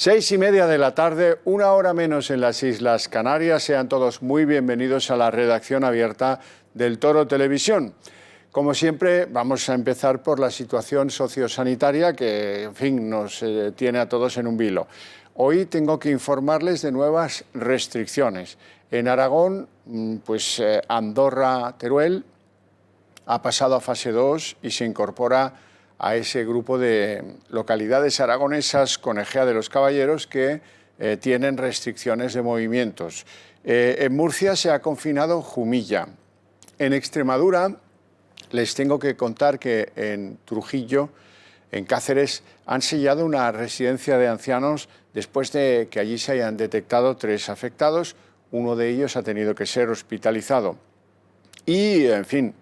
6:30 de la tarde, una hora menos en las Islas Canarias. Sean todos muy bienvenidos a la redacción abierta del Toro Televisión. Como siempre, vamos a empezar por la situación sociosanitaria que, en fin, nos tiene a todos en un vilo. Hoy tengo que informarles de nuevas restricciones. En Aragón, pues Andorra, Teruel ha pasado a fase 2 y se incorpora a ese grupo de localidades aragonesas con Ejea de los Caballeros que tienen restricciones de movimientos. En Murcia se ha confinado Jumilla. En Extremadura les tengo que contar que en Trujillo, en Cáceres, han sellado una residencia de ancianos después de que allí se hayan detectado 3 afectados. Uno de ellos ha tenido que ser hospitalizado. Y, en fin,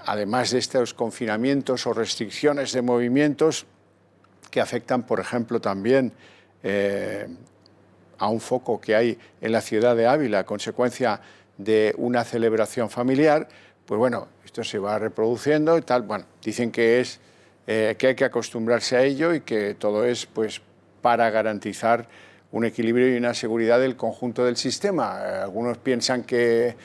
además de estos confinamientos o restricciones de movimientos que afectan, por ejemplo, también a un foco que hay en la ciudad de Ávila a consecuencia de una celebración familiar, pues bueno, esto se va reproduciendo y tal. Bueno, dicen que hay que acostumbrarse a ello y que todo es pues para garantizar un equilibrio y una seguridad del conjunto del sistema. Algunos piensan que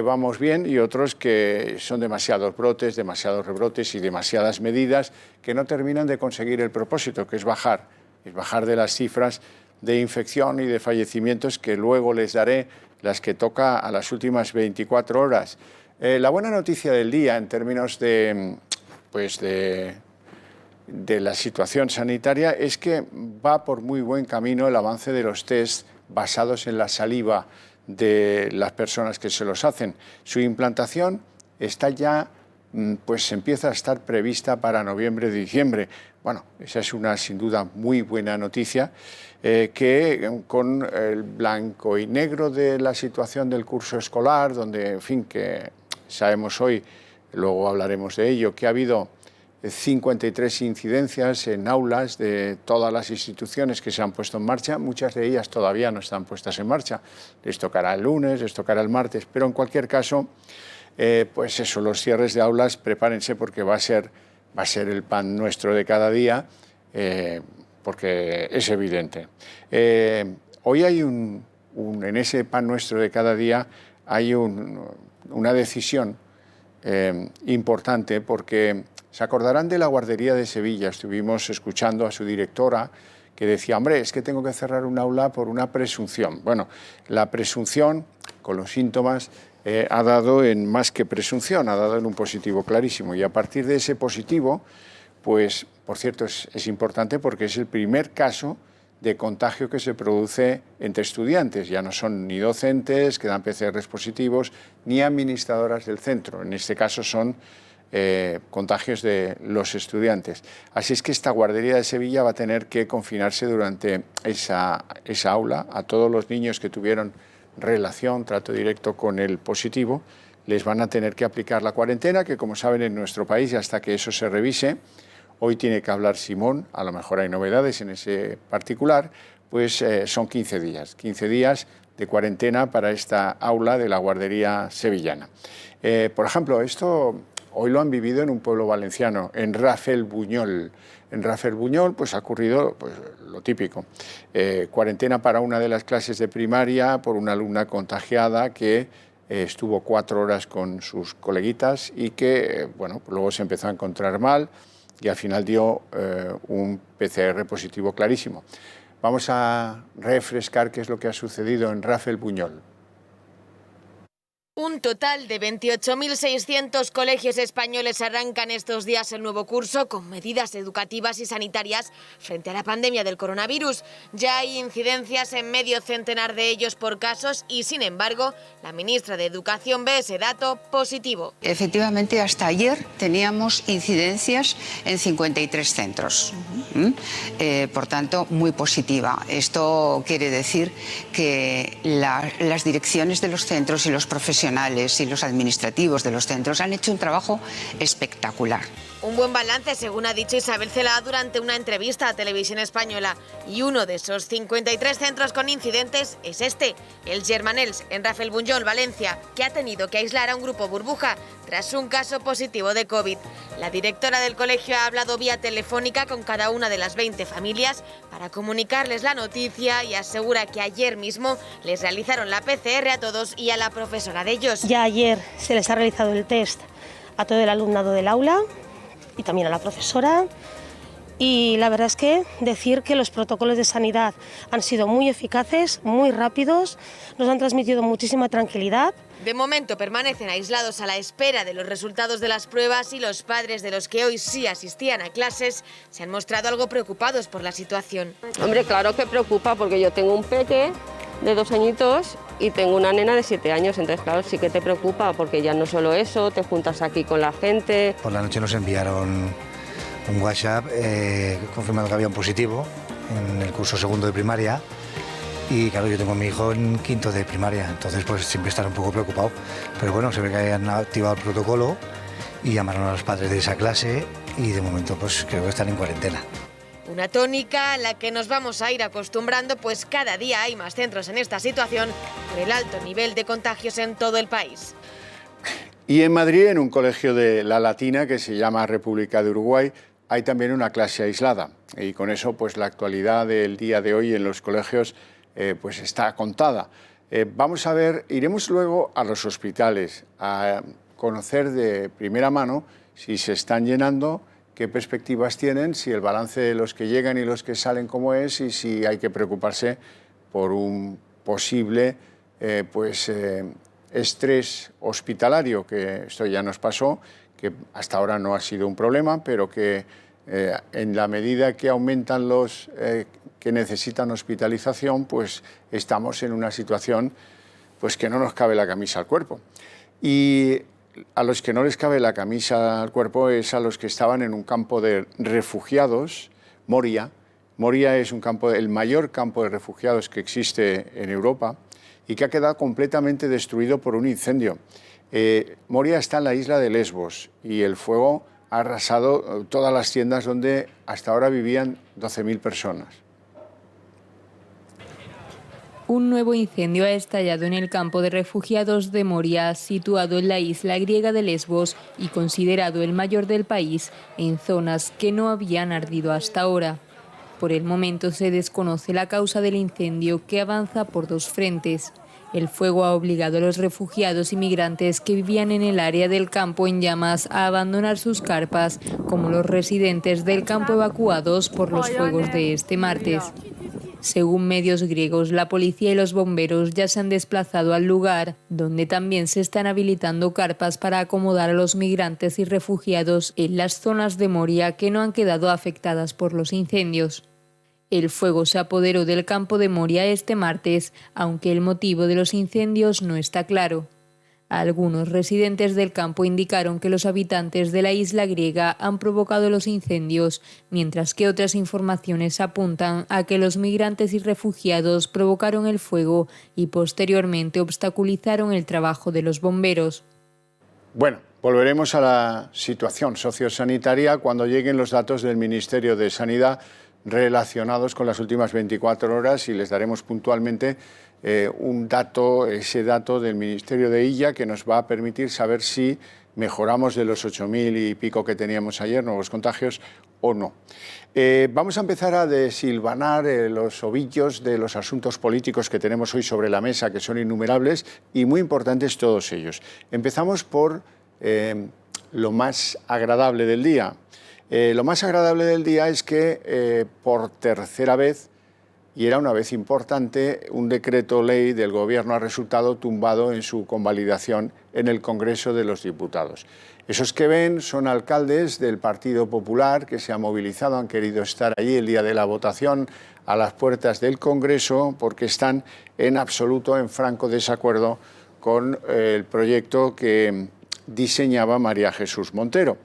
vamos bien y otros que son demasiados brotes, demasiados rebrotes y demasiadas medidas que no terminan de conseguir el propósito, que es bajar de las cifras de infección y de fallecimientos que luego les daré las que toca a las últimas 24 horas. La buena noticia del día en términos de la situación sanitaria es que va por muy buen camino el avance de los test basados en la saliva de las personas que se los hacen. Su implantación está ya, pues empieza a estar prevista para noviembre-diciembre. Bueno, esa es una sin duda muy buena noticia que con el blanco y negro de la situación del curso escolar, donde, en fin, que sabemos hoy, luego hablaremos de ello, que ha habido 53 incidencias en aulas de todas las instituciones que se han puesto en marcha. Muchas de ellas todavía no están puestas en marcha. Les tocará el lunes, les tocará el martes, pero en cualquier caso, pues eso, los cierres de aulas, prepárense porque va a ser el pan nuestro de cada día, porque es evidente. Hoy hay en ese pan nuestro de cada día hay una decisión importante, porque se acordarán de la guardería de Sevilla. Estuvimos escuchando a su directora que decía, hombre, es que tengo que cerrar un aula por una presunción. Bueno, la presunción, con los síntomas, ha dado en más que presunción, ha dado en un positivo clarísimo. Y a partir de ese positivo, pues, por cierto, es importante porque es el primer caso de contagio que se produce entre estudiantes. Ya no son ni docentes que dan PCRs positivos, ni administradoras del centro. En este caso son contagios de los estudiantes. Así es que esta guardería de Sevilla va a tener que confinarse durante esa aula. A todos los niños que tuvieron relación, trato directo con el positivo, les van a tener que aplicar la cuarentena, que como saben en nuestro país, y hasta que eso se revise, hoy tiene que hablar Simón, a lo mejor hay novedades en ese particular, pues son 15 días. 15 días de cuarentena para esta aula de la guardería sevillana. Por ejemplo, esto hoy lo han vivido en un pueblo valenciano, en Rafelbuñol. En Rafelbuñol pues ha ocurrido pues, lo típico. Cuarentena para una de las clases de primaria por una alumna contagiada que estuvo 4 horas con sus coleguitas y que bueno, luego se empezó a encontrar mal y al final dio un PCR positivo clarísimo. Vamos a refrescar qué es lo que ha sucedido en Rafelbuñol. Un total de 28.600 colegios españoles arrancan estos días el nuevo curso con medidas educativas y sanitarias frente a la pandemia del coronavirus. Ya hay incidencias en medio centenar de ellos por casos y, sin embargo, la ministra de Educación ve ese dato positivo. Efectivamente, hasta ayer teníamos incidencias en 53 centros. Por tanto, muy positiva. Esto quiere decir que las direcciones de los centros y los profesionales y los administrativos de los centros han hecho un trabajo espectacular. Un buen balance, según ha dicho Isabel Celaá durante una entrevista a Televisión Española. Y uno de esos 53 centros con incidentes es este, el Germanels, en Rafelbunyol, Valencia, que ha tenido que aislar a un grupo burbuja tras un caso positivo de COVID. La directora del colegio ha hablado vía telefónica con cada una de las 20 familias para comunicarles la noticia y asegura que ayer mismo les realizaron la PCR a todos y a la profesora de ellos. Ya ayer se les ha realizado el test a todo el alumnado del aula y también a la profesora, y la verdad es que decir que los protocolos de sanidad han sido muy eficaces, muy rápidos, nos han transmitido muchísima tranquilidad. De momento permanecen aislados a la espera de los resultados de las pruebas y los padres de los que hoy sí asistían a clases se han mostrado algo preocupados por la situación. Hombre, claro que preocupa porque yo tengo un peque de 2 añitos y tengo una nena de 7 años, entonces claro, sí que te preocupa porque ya no solo eso, te juntas aquí con la gente. Por la noche nos enviaron un WhatsApp confirmando que había un positivo en el curso segundo de primaria y claro, yo tengo a mi hijo en quinto de primaria, entonces pues siempre estar un poco preocupado, pero bueno, se ve que hayan activado el protocolo y llamaron a los padres de esa clase y de momento pues creo que están en cuarentena. Una tónica a la que nos vamos a ir acostumbrando, pues cada día hay más centros en esta situación por el alto nivel de contagios en todo el país. Y en Madrid, en un colegio de La Latina que se llama República de Uruguay, hay también una clase aislada. Y con eso, pues la actualidad del día de hoy en los colegios pues está contada. Vamos a ver, iremos luego a los hospitales a conocer de primera mano si se están llenando, qué perspectivas tienen, si el balance de los que llegan y los que salen cómo es y si hay que preocuparse por un posible estrés hospitalario, que esto ya nos pasó, que hasta ahora no ha sido un problema, pero que en la medida que aumentan los que necesitan hospitalización, pues estamos en una situación pues que no nos cabe la camisa al cuerpo. Y a los que no les cabe la camisa al cuerpo es a los que estaban en un campo de refugiados, Moria. Moria es el mayor campo de refugiados que existe en Europa y que ha quedado completamente destruido por un incendio. Moria está en la isla de Lesbos y el fuego ha arrasado todas las tiendas donde hasta ahora vivían 12.000 personas. Un nuevo incendio ha estallado en el campo de refugiados de Moria, situado en la isla griega de Lesbos y considerado el mayor del país, en zonas que no habían ardido hasta ahora. Por el momento se desconoce la causa del incendio, que avanza por 2 frentes. El fuego ha obligado a los refugiados y migrantes que vivían en el área del campo en llamas a abandonar sus carpas, como los residentes del campo evacuados por los fuegos de este martes. Según medios griegos, la policía y los bomberos ya se han desplazado al lugar, donde también se están habilitando carpas para acomodar a los migrantes y refugiados en las zonas de Moria que no han quedado afectadas por los incendios. El fuego se apoderó del campo de Moria este martes, aunque el motivo de los incendios no está claro. Algunos residentes del campo indicaron que los habitantes de la isla griega han provocado los incendios, mientras que otras informaciones apuntan a que los migrantes y refugiados provocaron el fuego y posteriormente obstaculizaron el trabajo de los bomberos. Bueno, volveremos a la situación sociosanitaria cuando lleguen los datos del Ministerio de Sanidad relacionados con las últimas 24 horas y les daremos puntualmente ese dato del Ministerio de Illa que nos va a permitir saber si mejoramos de los 8.000 y pico que teníamos ayer, nuevos contagios, o no. Vamos a empezar a desilvanar los ovillos de los asuntos políticos que tenemos hoy sobre la mesa, que son innumerables y muy importantes todos ellos. Empezamos por lo más agradable del día. Lo más agradable del día es que por tercera vez, y era una vez importante, un decreto ley del Gobierno ha resultado tumbado en su convalidación en el Congreso de los Diputados. Esos que ven son alcaldes del Partido Popular que se han movilizado, han querido estar allí el día de la votación a las puertas del Congreso porque están en absoluto, en franco desacuerdo con el proyecto que diseñaba María Jesús Montero.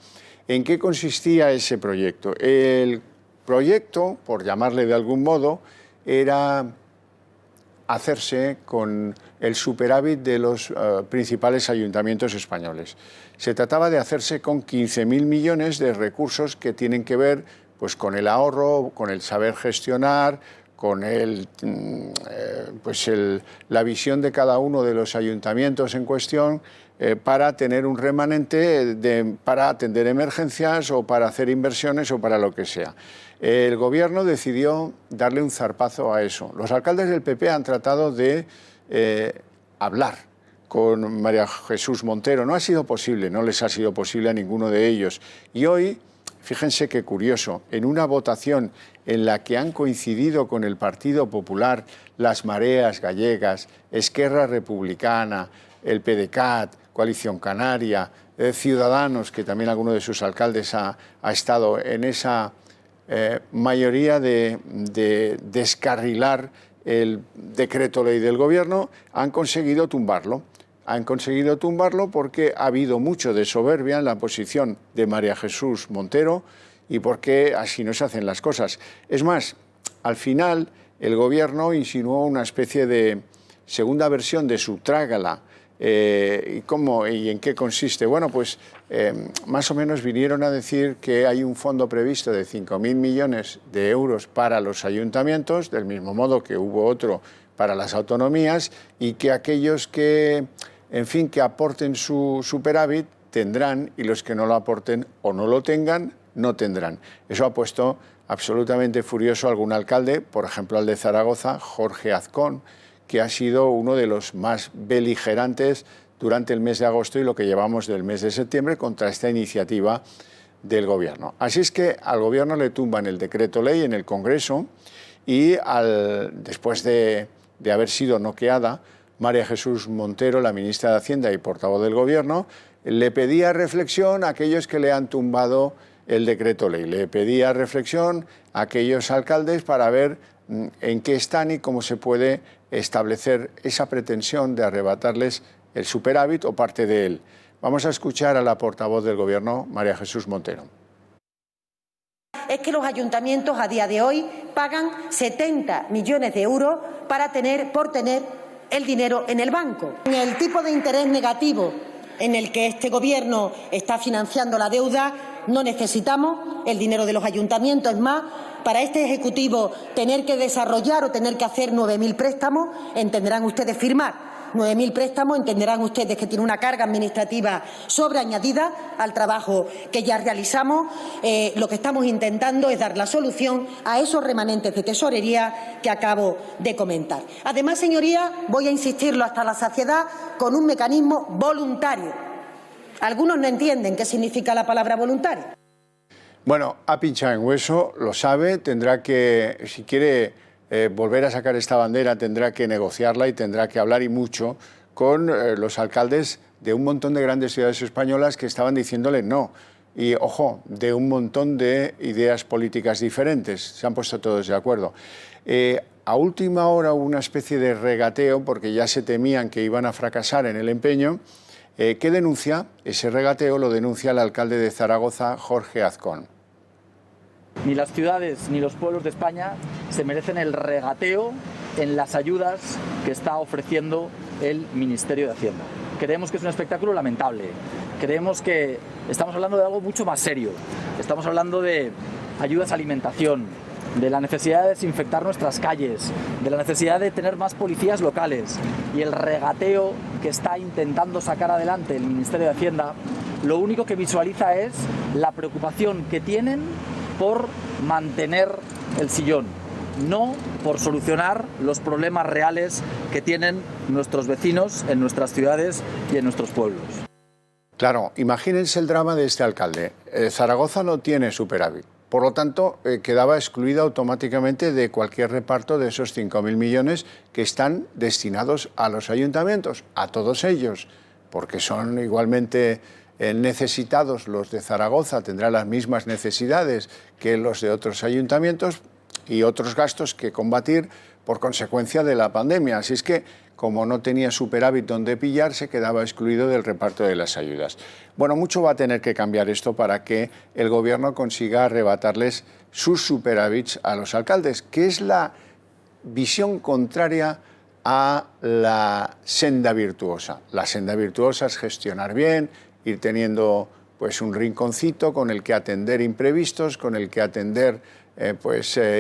¿En qué consistía ese proyecto? El proyecto, por llamarle de algún modo, era hacerse con el superávit de los principales ayuntamientos españoles. Se trataba de hacerse con 15.000 millones de recursos que tienen que ver pues, con el ahorro, con el saber gestionar, con la visión de cada uno de los ayuntamientos en cuestión para tener un remanente para atender emergencias o para hacer inversiones o para lo que sea. El Gobierno decidió darle un zarpazo a eso. Los alcaldes del PP han tratado de hablar con María Jesús Montero. No ha sido posible, no les ha sido posible a ninguno de ellos. Y hoy, fíjense qué curioso, en una votación en la que han coincidido con el Partido Popular las Mareas Gallegas, Esquerra Republicana, el PDeCAT, Coalición Canaria, Ciudadanos, que también alguno de sus alcaldes ha estado en esa mayoría de descarrilar el decreto ley del Gobierno, han conseguido tumbarlo. Han conseguido tumbarlo porque ha habido mucho de soberbia en la posición de María Jesús Montero y porque así no se hacen las cosas. Es más, al final el Gobierno insinuó una especie de segunda versión de su trágala. ¿Y cómo y en qué consiste? Bueno, pues más o menos vinieron a decir que hay un fondo previsto de 5.000 millones de euros para los ayuntamientos, del mismo modo que hubo otro para las autonomías, y que aquellos que, en fin, que aporten su superávit tendrán, y los que no lo aporten o no lo tengan, no tendrán. Eso ha puesto absolutamente furioso a algún alcalde, por ejemplo al de Zaragoza, Jorge Azcón, que ha sido uno de los más beligerantes durante el mes de agosto y lo que llevamos del mes de septiembre contra esta iniciativa del Gobierno. Así es que al Gobierno le tumban el decreto ley en el Congreso y después de haber sido noqueada, María Jesús Montero, la ministra de Hacienda y portavoz del Gobierno, le pedía reflexión a aquellos que le han tumbado el decreto ley. Le pedía reflexión a aquellos alcaldes para ver en qué están y cómo se puede establecer esa pretensión de arrebatarles el superávit o parte de él. Vamos a escuchar a la portavoz del Gobierno, María Jesús Montero. Es que los ayuntamientos a día de hoy pagan 70 millones de euros por tener el dinero en el banco. En el tipo de interés negativo en el que este Gobierno está financiando la deuda, no necesitamos el dinero de los ayuntamientos. Es más, para este Ejecutivo tener que desarrollar o tener que hacer 9.000 préstamos, entenderán ustedes firmar 9.000 préstamos, entenderán ustedes que tiene una carga administrativa sobreañadida al trabajo que ya realizamos. Lo que estamos intentando es dar la solución a esos remanentes de tesorería que acabo de comentar. Además, señorías, voy a insistirlo hasta la saciedad, con un mecanismo voluntario. Algunos no entienden qué significa la palabra voluntario. Bueno, ha pinchado en hueso, lo sabe, tendrá que, si quiere volver a sacar esta bandera, tendrá que negociarla y tendrá que hablar y mucho con los alcaldes de un montón de grandes ciudades españolas que estaban diciéndole no. Y, ojo, de un montón de ideas políticas diferentes. Se han puesto todos de acuerdo. A última hora hubo una especie de regateo, porque ya se temían que iban a fracasar en el empeño. ¿Qué denuncia? Ese regateo lo denuncia el alcalde de Zaragoza, Jorge Azcón. Ni las ciudades ni los pueblos de España se merecen el regateo en las ayudas que está ofreciendo el Ministerio de Hacienda. Creemos que es un espectáculo lamentable. Creemos que estamos hablando de algo mucho más serio. Estamos hablando de ayudas a alimentación, de la necesidad de desinfectar nuestras calles, de la necesidad de tener más policías locales, y el regateo que está intentando sacar adelante el Ministerio de Hacienda, lo único que visualiza es la preocupación que tienen por mantener el sillón, no por solucionar los problemas reales que tienen nuestros vecinos en nuestras ciudades y en nuestros pueblos. Claro, imagínense el drama de este alcalde. Zaragoza no tiene superávit. Por lo tanto, quedaba excluida automáticamente de cualquier reparto de esos 5.000 millones que están destinados a los ayuntamientos, a todos ellos, porque son igualmente necesitados. Los de Zaragoza tendrán las mismas necesidades que los de otros ayuntamientos y otros gastos que combatir por consecuencia de la pandemia. Así es que, como no tenía superávit donde pillar, se quedaba excluido del reparto de las ayudas. Bueno, mucho va a tener que cambiar esto para que el Gobierno consiga arrebatarles sus superávits a los alcaldes, que es la visión contraria a la senda virtuosa. La senda virtuosa es gestionar bien, ir teniendo pues un rinconcito con el que atender imprevistos, con el que atender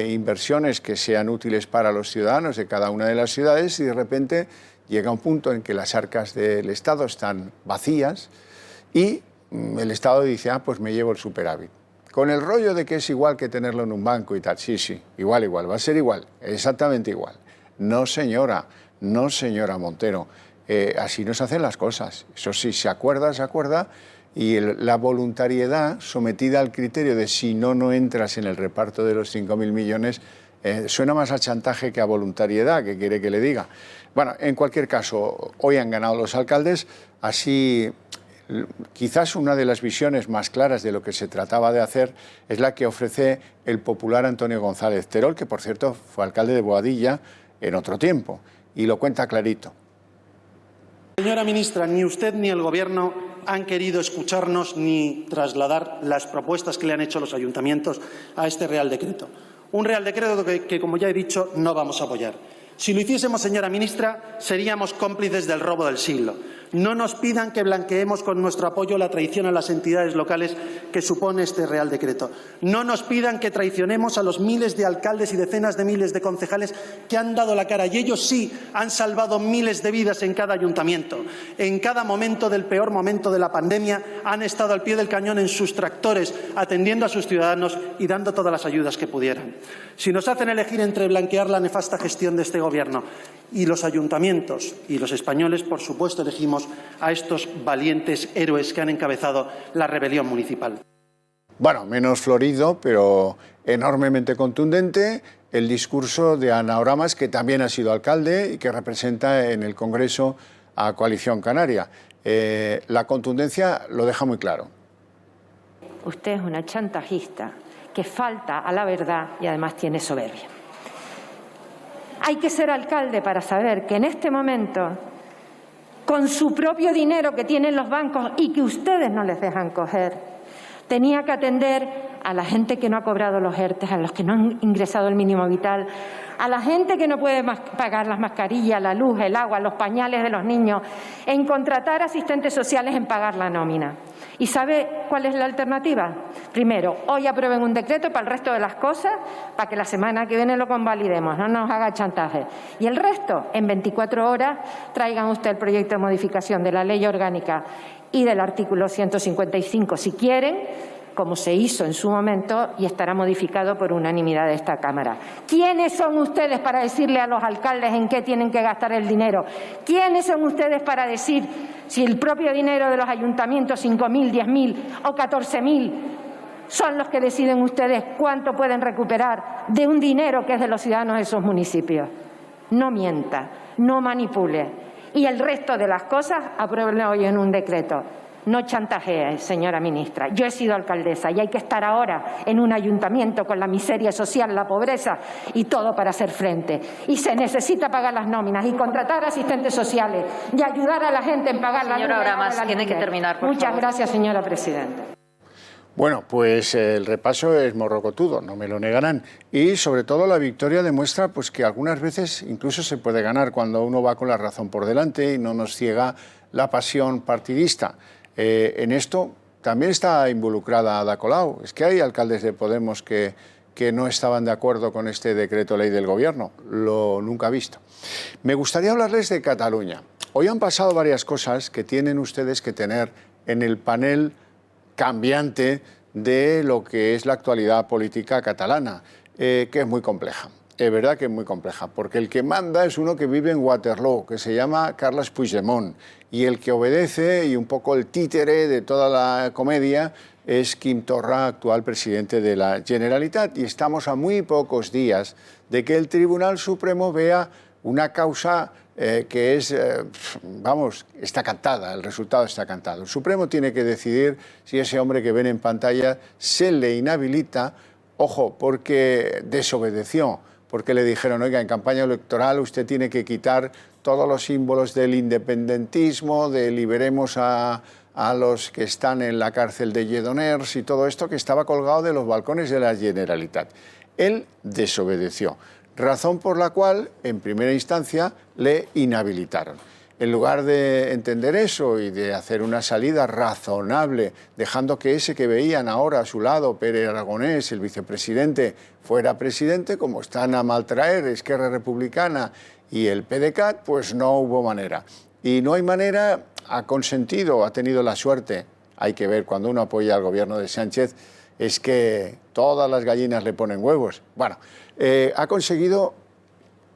inversiones que sean útiles para los ciudadanos de cada una de las ciudades, y de repente llega un punto en que las arcas del Estado están vacías y el Estado dice, pues me llevo el superávit. Con el rollo de que es igual que tenerlo en un banco y tal. Sí, igual, va a ser igual, exactamente igual. No señora Montero, así no se hacen las cosas. Eso sí, se acuerda, y la voluntariedad sometida al criterio de si no entras en el reparto de los 5.000 millones, suena más a chantaje que a voluntariedad, que quiere que le diga. Bueno, en cualquier caso, hoy han ganado los alcaldes, así quizás una de las visiones más claras de lo que se trataba de hacer es la que ofrece el popular Antonio González Terol, que por cierto fue alcalde de Boadilla en otro tiempo, y lo cuenta clarito. Señora ministra, ni usted ni el Gobierno han querido escucharnos ni trasladar las propuestas que le han hecho los ayuntamientos a este Real Decreto. Un Real Decreto que, como ya he dicho, no vamos a apoyar. Si lo hiciésemos, señora ministra, seríamos cómplices del robo del siglo. No nos pidan que blanqueemos con nuestro apoyo la traición a las entidades locales que supone este Real Decreto. No nos pidan que traicionemos a los miles de alcaldes y decenas de miles de concejales que han dado la cara, y ellos sí han salvado miles de vidas en cada ayuntamiento. En cada momento del peor momento de la pandemia han estado al pie del cañón en sus tractores, atendiendo a sus ciudadanos y dando todas las ayudas que pudieran. Si nos hacen elegir entre blanquear la nefasta gestión de este Gobierno y los ayuntamientos y los españoles, por supuesto elegimos a estos valientes héroes que han encabezado la rebelión municipal. Bueno, menos florido, pero enormemente contundente, el discurso de Ana Oramas, que también ha sido alcalde y que representa en el Congreso a Coalición Canaria. La contundencia lo deja muy claro. Usted es una chantajista que falta a la verdad y además tiene soberbia. Hay que ser alcalde para saber que en este momento, con su propio dinero que tienen los bancos y que ustedes no les dejan coger, tenía que atender a la gente que no ha cobrado los ERTE, a los que no han ingresado el mínimo vital, a la gente que no puede pagar las mascarillas, la luz, el agua, los pañales de los niños, en contratar asistentes sociales, en pagar la nómina. ¿Y sabe cuál es la alternativa? Primero, hoy aprueben un decreto para el resto de las cosas, para que la semana que viene lo convalidemos, no nos haga chantaje. Y el resto, en 24 horas, traigan usted el proyecto de modificación de la Ley Orgánica y del artículo 155, si quieren, como se hizo en su momento, y estará modificado por unanimidad de esta Cámara. ¿Quiénes son ustedes para decirle a los alcaldes en qué tienen que gastar el dinero? ¿Quiénes son ustedes para decir si el propio dinero de los ayuntamientos, 5.000, 10.000 o 14.000, son los que deciden ustedes cuánto pueden recuperar de un dinero que es de los ciudadanos de esos municipios? No mienta, no manipule. Y el resto de las cosas, apruébenlo hoy en un decreto. No chantajee, señora ministra. Yo he sido alcaldesa y hay que estar ahora en un ayuntamiento con la miseria social, la pobreza y todo para hacer frente. Y se necesita pagar las nóminas y contratar asistentes sociales y ayudar a la gente en pagar la nómina. Señora Oramas, tiene que terminar, por favor. Muchas gracias, señora presidenta. Bueno, pues el repaso es morrocotudo, no me lo negarán. Y sobre todo la victoria demuestra pues, que algunas veces incluso se puede ganar cuando uno va con la razón por delante y no nos ciega la pasión partidista. En esto también está involucrada Ada Colau. Es que hay alcaldes de Podemos que no estaban de acuerdo con este decreto ley del Gobierno. Lo nunca visto. Me gustaría hablarles de Cataluña. Hoy han pasado varias cosas que tienen ustedes que tener en el panel cambiante de lo que es la actualidad política catalana, que es muy compleja. Es verdad que es muy compleja, porque el que manda es uno que vive en Waterloo, que se llama Carles Puigdemont, y el que obedece, y un poco el títere de toda la comedia, es Quim Torra, actual presidente de la Generalitat, y estamos a muy pocos días de que el Tribunal Supremo vea una causa que es, vamos, está cantada, el resultado está cantado. El Supremo tiene que decidir si ese hombre que ven en pantalla se le inhabilita, ojo, porque desobedeció, porque le dijeron, oiga, en campaña electoral usted tiene que quitar todos los símbolos del independentismo, de liberemos a los que están en la cárcel de Lledoners y todo esto que estaba colgado de los balcones de la Generalitat. Él desobedeció, razón por la cual, en primera instancia, le inhabilitaron. En lugar de entender eso y de hacer una salida razonable, dejando que ese que veían ahora a su lado, Pere Aragonés, el vicepresidente, fuera presidente, como están a maltraer Esquerra Republicana y el PDeCAT, pues no hubo manera. Y no hay manera, ha consentido, ha tenido la suerte, hay que ver cuando uno apoya al gobierno de Sánchez, es que todas las gallinas le ponen huevos. Bueno, ha conseguido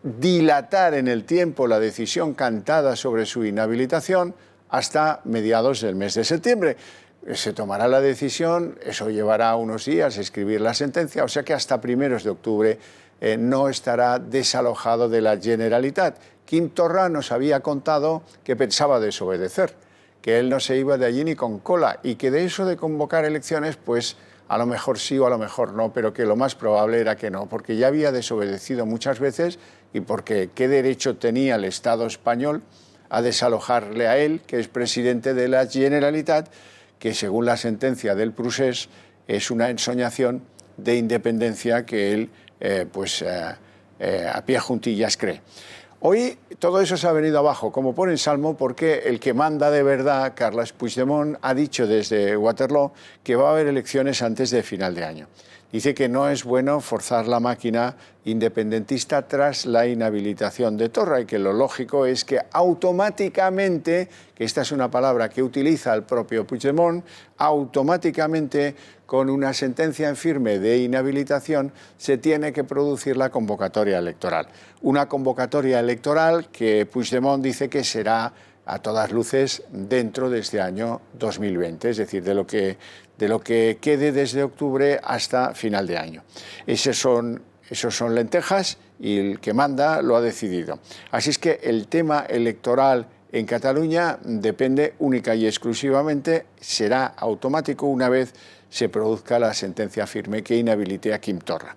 dilatar en el tiempo la decisión cantada sobre su inhabilitación hasta mediados del mes de septiembre. Se tomará la decisión, eso llevará unos días escribir la sentencia, o sea que hasta primeros de octubre no estará desalojado de la Generalitat. Quim Torra nos había contado que pensaba desobedecer, que él no se iba de allí ni con cola y que de eso de convocar elecciones, pues a lo mejor sí o a lo mejor no, pero que lo más probable era que no, porque ya había desobedecido muchas veces y porque qué derecho tenía el Estado español a desalojarle a él, que es presidente de la Generalitat, que según la sentencia del Procés es una ensoñación de independencia que él a pie juntillas cree. Hoy todo eso se ha venido abajo, como pone en Salmo, porque el que manda de verdad, Carles Puigdemont, ha dicho desde Waterloo que va a haber elecciones antes de final de año. Dice que no es bueno forzar la máquina independentista tras la inhabilitación de Torra y que lo lógico es que automáticamente, que esta es una palabra que utiliza el propio Puigdemont, automáticamente con una sentencia en firme de inhabilitación se tiene que producir la convocatoria electoral. Una convocatoria electoral que Puigdemont dice que será a todas luces dentro de este año 2020, es decir, de lo que quede desde octubre hasta final de año. Esos son lentejas y el que manda lo ha decidido. Así es que el tema electoral en Cataluña depende única y exclusivamente, será automático una vez se produzca la sentencia firme que inhabilite a Quim Torra.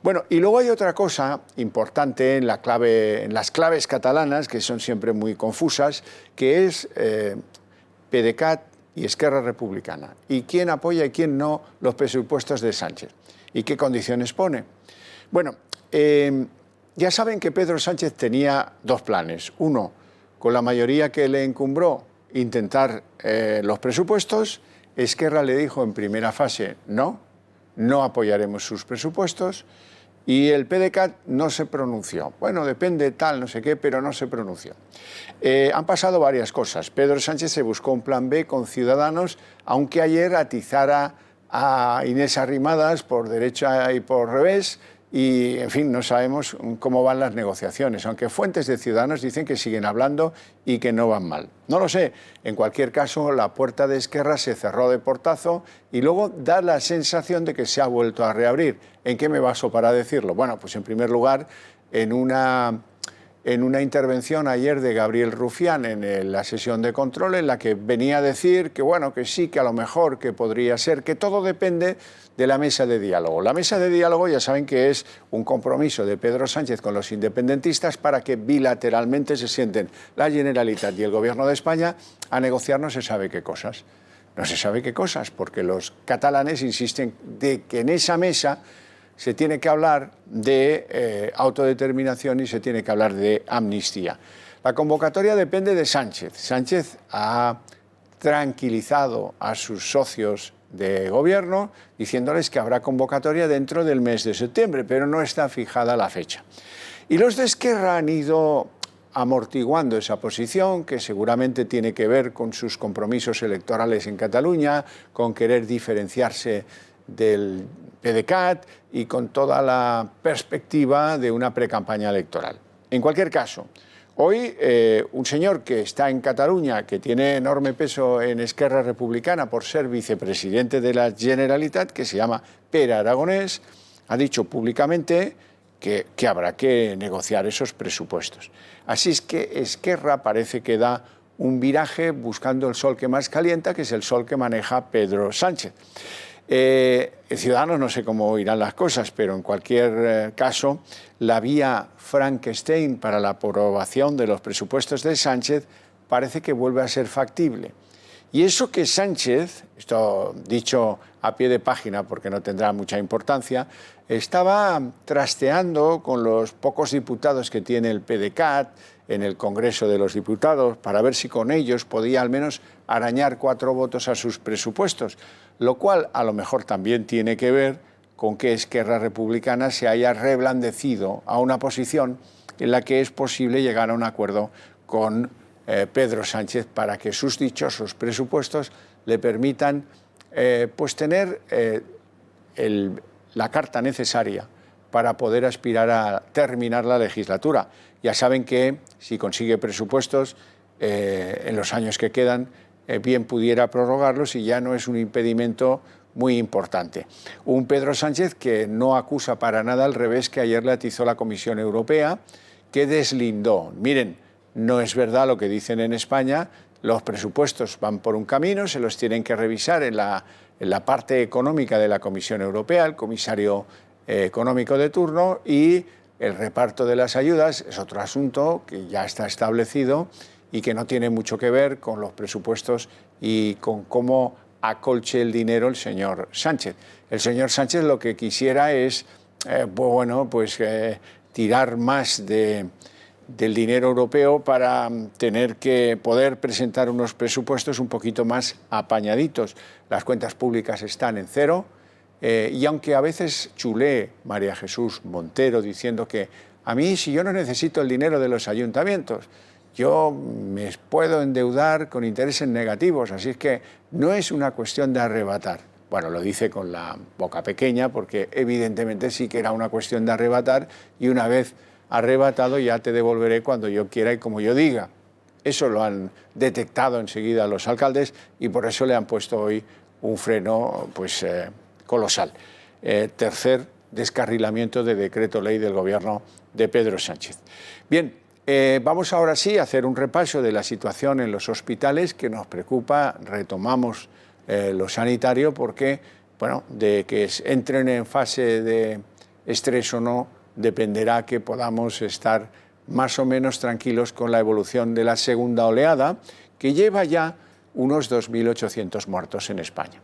Bueno, y luego hay otra cosa importante en las claves catalanas, que son siempre muy confusas, que es PDeCAT y Esquerra Republicana. Y quién apoya y quién no los presupuestos de Sánchez. ¿Y qué condiciones pone? Bueno, ya saben que Pedro Sánchez tenía dos planes. Uno, con la mayoría que le encumbró, intentar los presupuestos. Esquerra le dijo en primera fase, no apoyaremos sus presupuestos, y el PDeCAT no se pronunció. Bueno, depende tal, no sé qué, pero no se pronunció. Han pasado varias cosas. Pedro Sánchez se buscó un plan B con Ciudadanos, aunque ayer atizara a Inés Arrimadas por derecha y por revés, y, en fin, no sabemos cómo van las negociaciones, aunque fuentes de Ciudadanos dicen que siguen hablando y que no van mal. No lo sé. En cualquier caso, la puerta de Esquerra se cerró de portazo y luego da la sensación de que se ha vuelto a reabrir. ¿En qué me baso para decirlo? Bueno, pues en primer lugar, en una intervención ayer de Gabriel Rufián en la sesión de control, en la que venía a decir que bueno, que sí, que a lo mejor, que podría ser, que todo depende de la mesa de diálogo. La mesa de diálogo ya saben que es un compromiso de Pedro Sánchez con los independentistas para que bilateralmente se sienten la Generalitat y el Gobierno de España a negociar no se sabe qué cosas. No se sabe qué cosas, porque los catalanes insisten de que en esa mesa se tiene que hablar de autodeterminación y se tiene que hablar de amnistía. La convocatoria depende de Sánchez. Sánchez ha tranquilizado a sus socios de gobierno diciéndoles que habrá convocatoria dentro del mes de septiembre, pero no está fijada la fecha. Y los de Esquerra han ido amortiguando esa posición, que seguramente tiene que ver con sus compromisos electorales en Cataluña, con querer diferenciarse del PDeCAT y con toda la perspectiva de una precampaña electoral. En cualquier caso, hoy un señor que está en Cataluña, que tiene enorme peso en Esquerra Republicana por ser vicepresidente de la Generalitat, que se llama Pere Aragonés, ha dicho públicamente que habrá que negociar esos presupuestos. Así es que Esquerra parece que da un viraje buscando el sol que más calienta, que es el sol que maneja Pedro Sánchez. Ciudadanos no sé cómo irán las cosas, pero en cualquier caso la vía Frankenstein para la aprobación de los presupuestos de Sánchez parece que vuelve a ser factible. Y eso que Sánchez, esto dicho a pie de página porque no tendrá mucha importancia, estaba trasteando con los pocos diputados que tiene el PDeCAT en el Congreso de los Diputados para ver si con ellos podía al menos arañar 4 votos a sus presupuestos, lo cual a lo mejor también tiene que ver con que Esquerra Republicana se haya reblandecido a una posición en la que es posible llegar a un acuerdo con Pedro Sánchez para que sus dichosos presupuestos le permitan pues tener la carta necesaria para poder aspirar a terminar la legislatura. Ya saben que si consigue presupuestos en los años que quedan, bien pudiera prorrogarlos y ya no es un impedimento muy importante. Un Pedro Sánchez que no acusa para nada al revés que ayer le atizó la Comisión Europea, que deslindó. Miren, no es verdad lo que dicen en España, los presupuestos van por un camino, se los tienen que revisar en la parte económica de la Comisión Europea, el comisario económico de turno, y el reparto de las ayudas es otro asunto que ya está establecido y que no tiene mucho que ver con los presupuestos y con cómo acolche el dinero el señor Sánchez. El señor Sánchez lo que quisiera es, tirar más del dinero europeo para tener que poder presentar unos presupuestos un poquito más apañaditos. Las cuentas públicas están en cero y aunque a veces chulee María Jesús Montero diciendo que a mí, si yo no necesito el dinero de los ayuntamientos, yo me puedo endeudar con intereses negativos, así es que no es una cuestión de arrebatar. Bueno, lo dice con la boca pequeña porque evidentemente sí que era una cuestión de arrebatar y una vez arrebatado ya te devolveré cuando yo quiera y como yo diga. Eso lo han detectado enseguida los alcaldes y por eso le han puesto hoy un freno colosal. Tercer descarrilamiento de decreto ley del gobierno de Pedro Sánchez. Bien, vamos ahora sí a hacer un repaso de la situación en los hospitales que nos preocupa. Retomamos lo sanitario porque, de que entren en fase de estrés o no, dependerá que podamos estar más o menos tranquilos con la evolución de la segunda oleada, que lleva ya unos 2.800 muertos en España.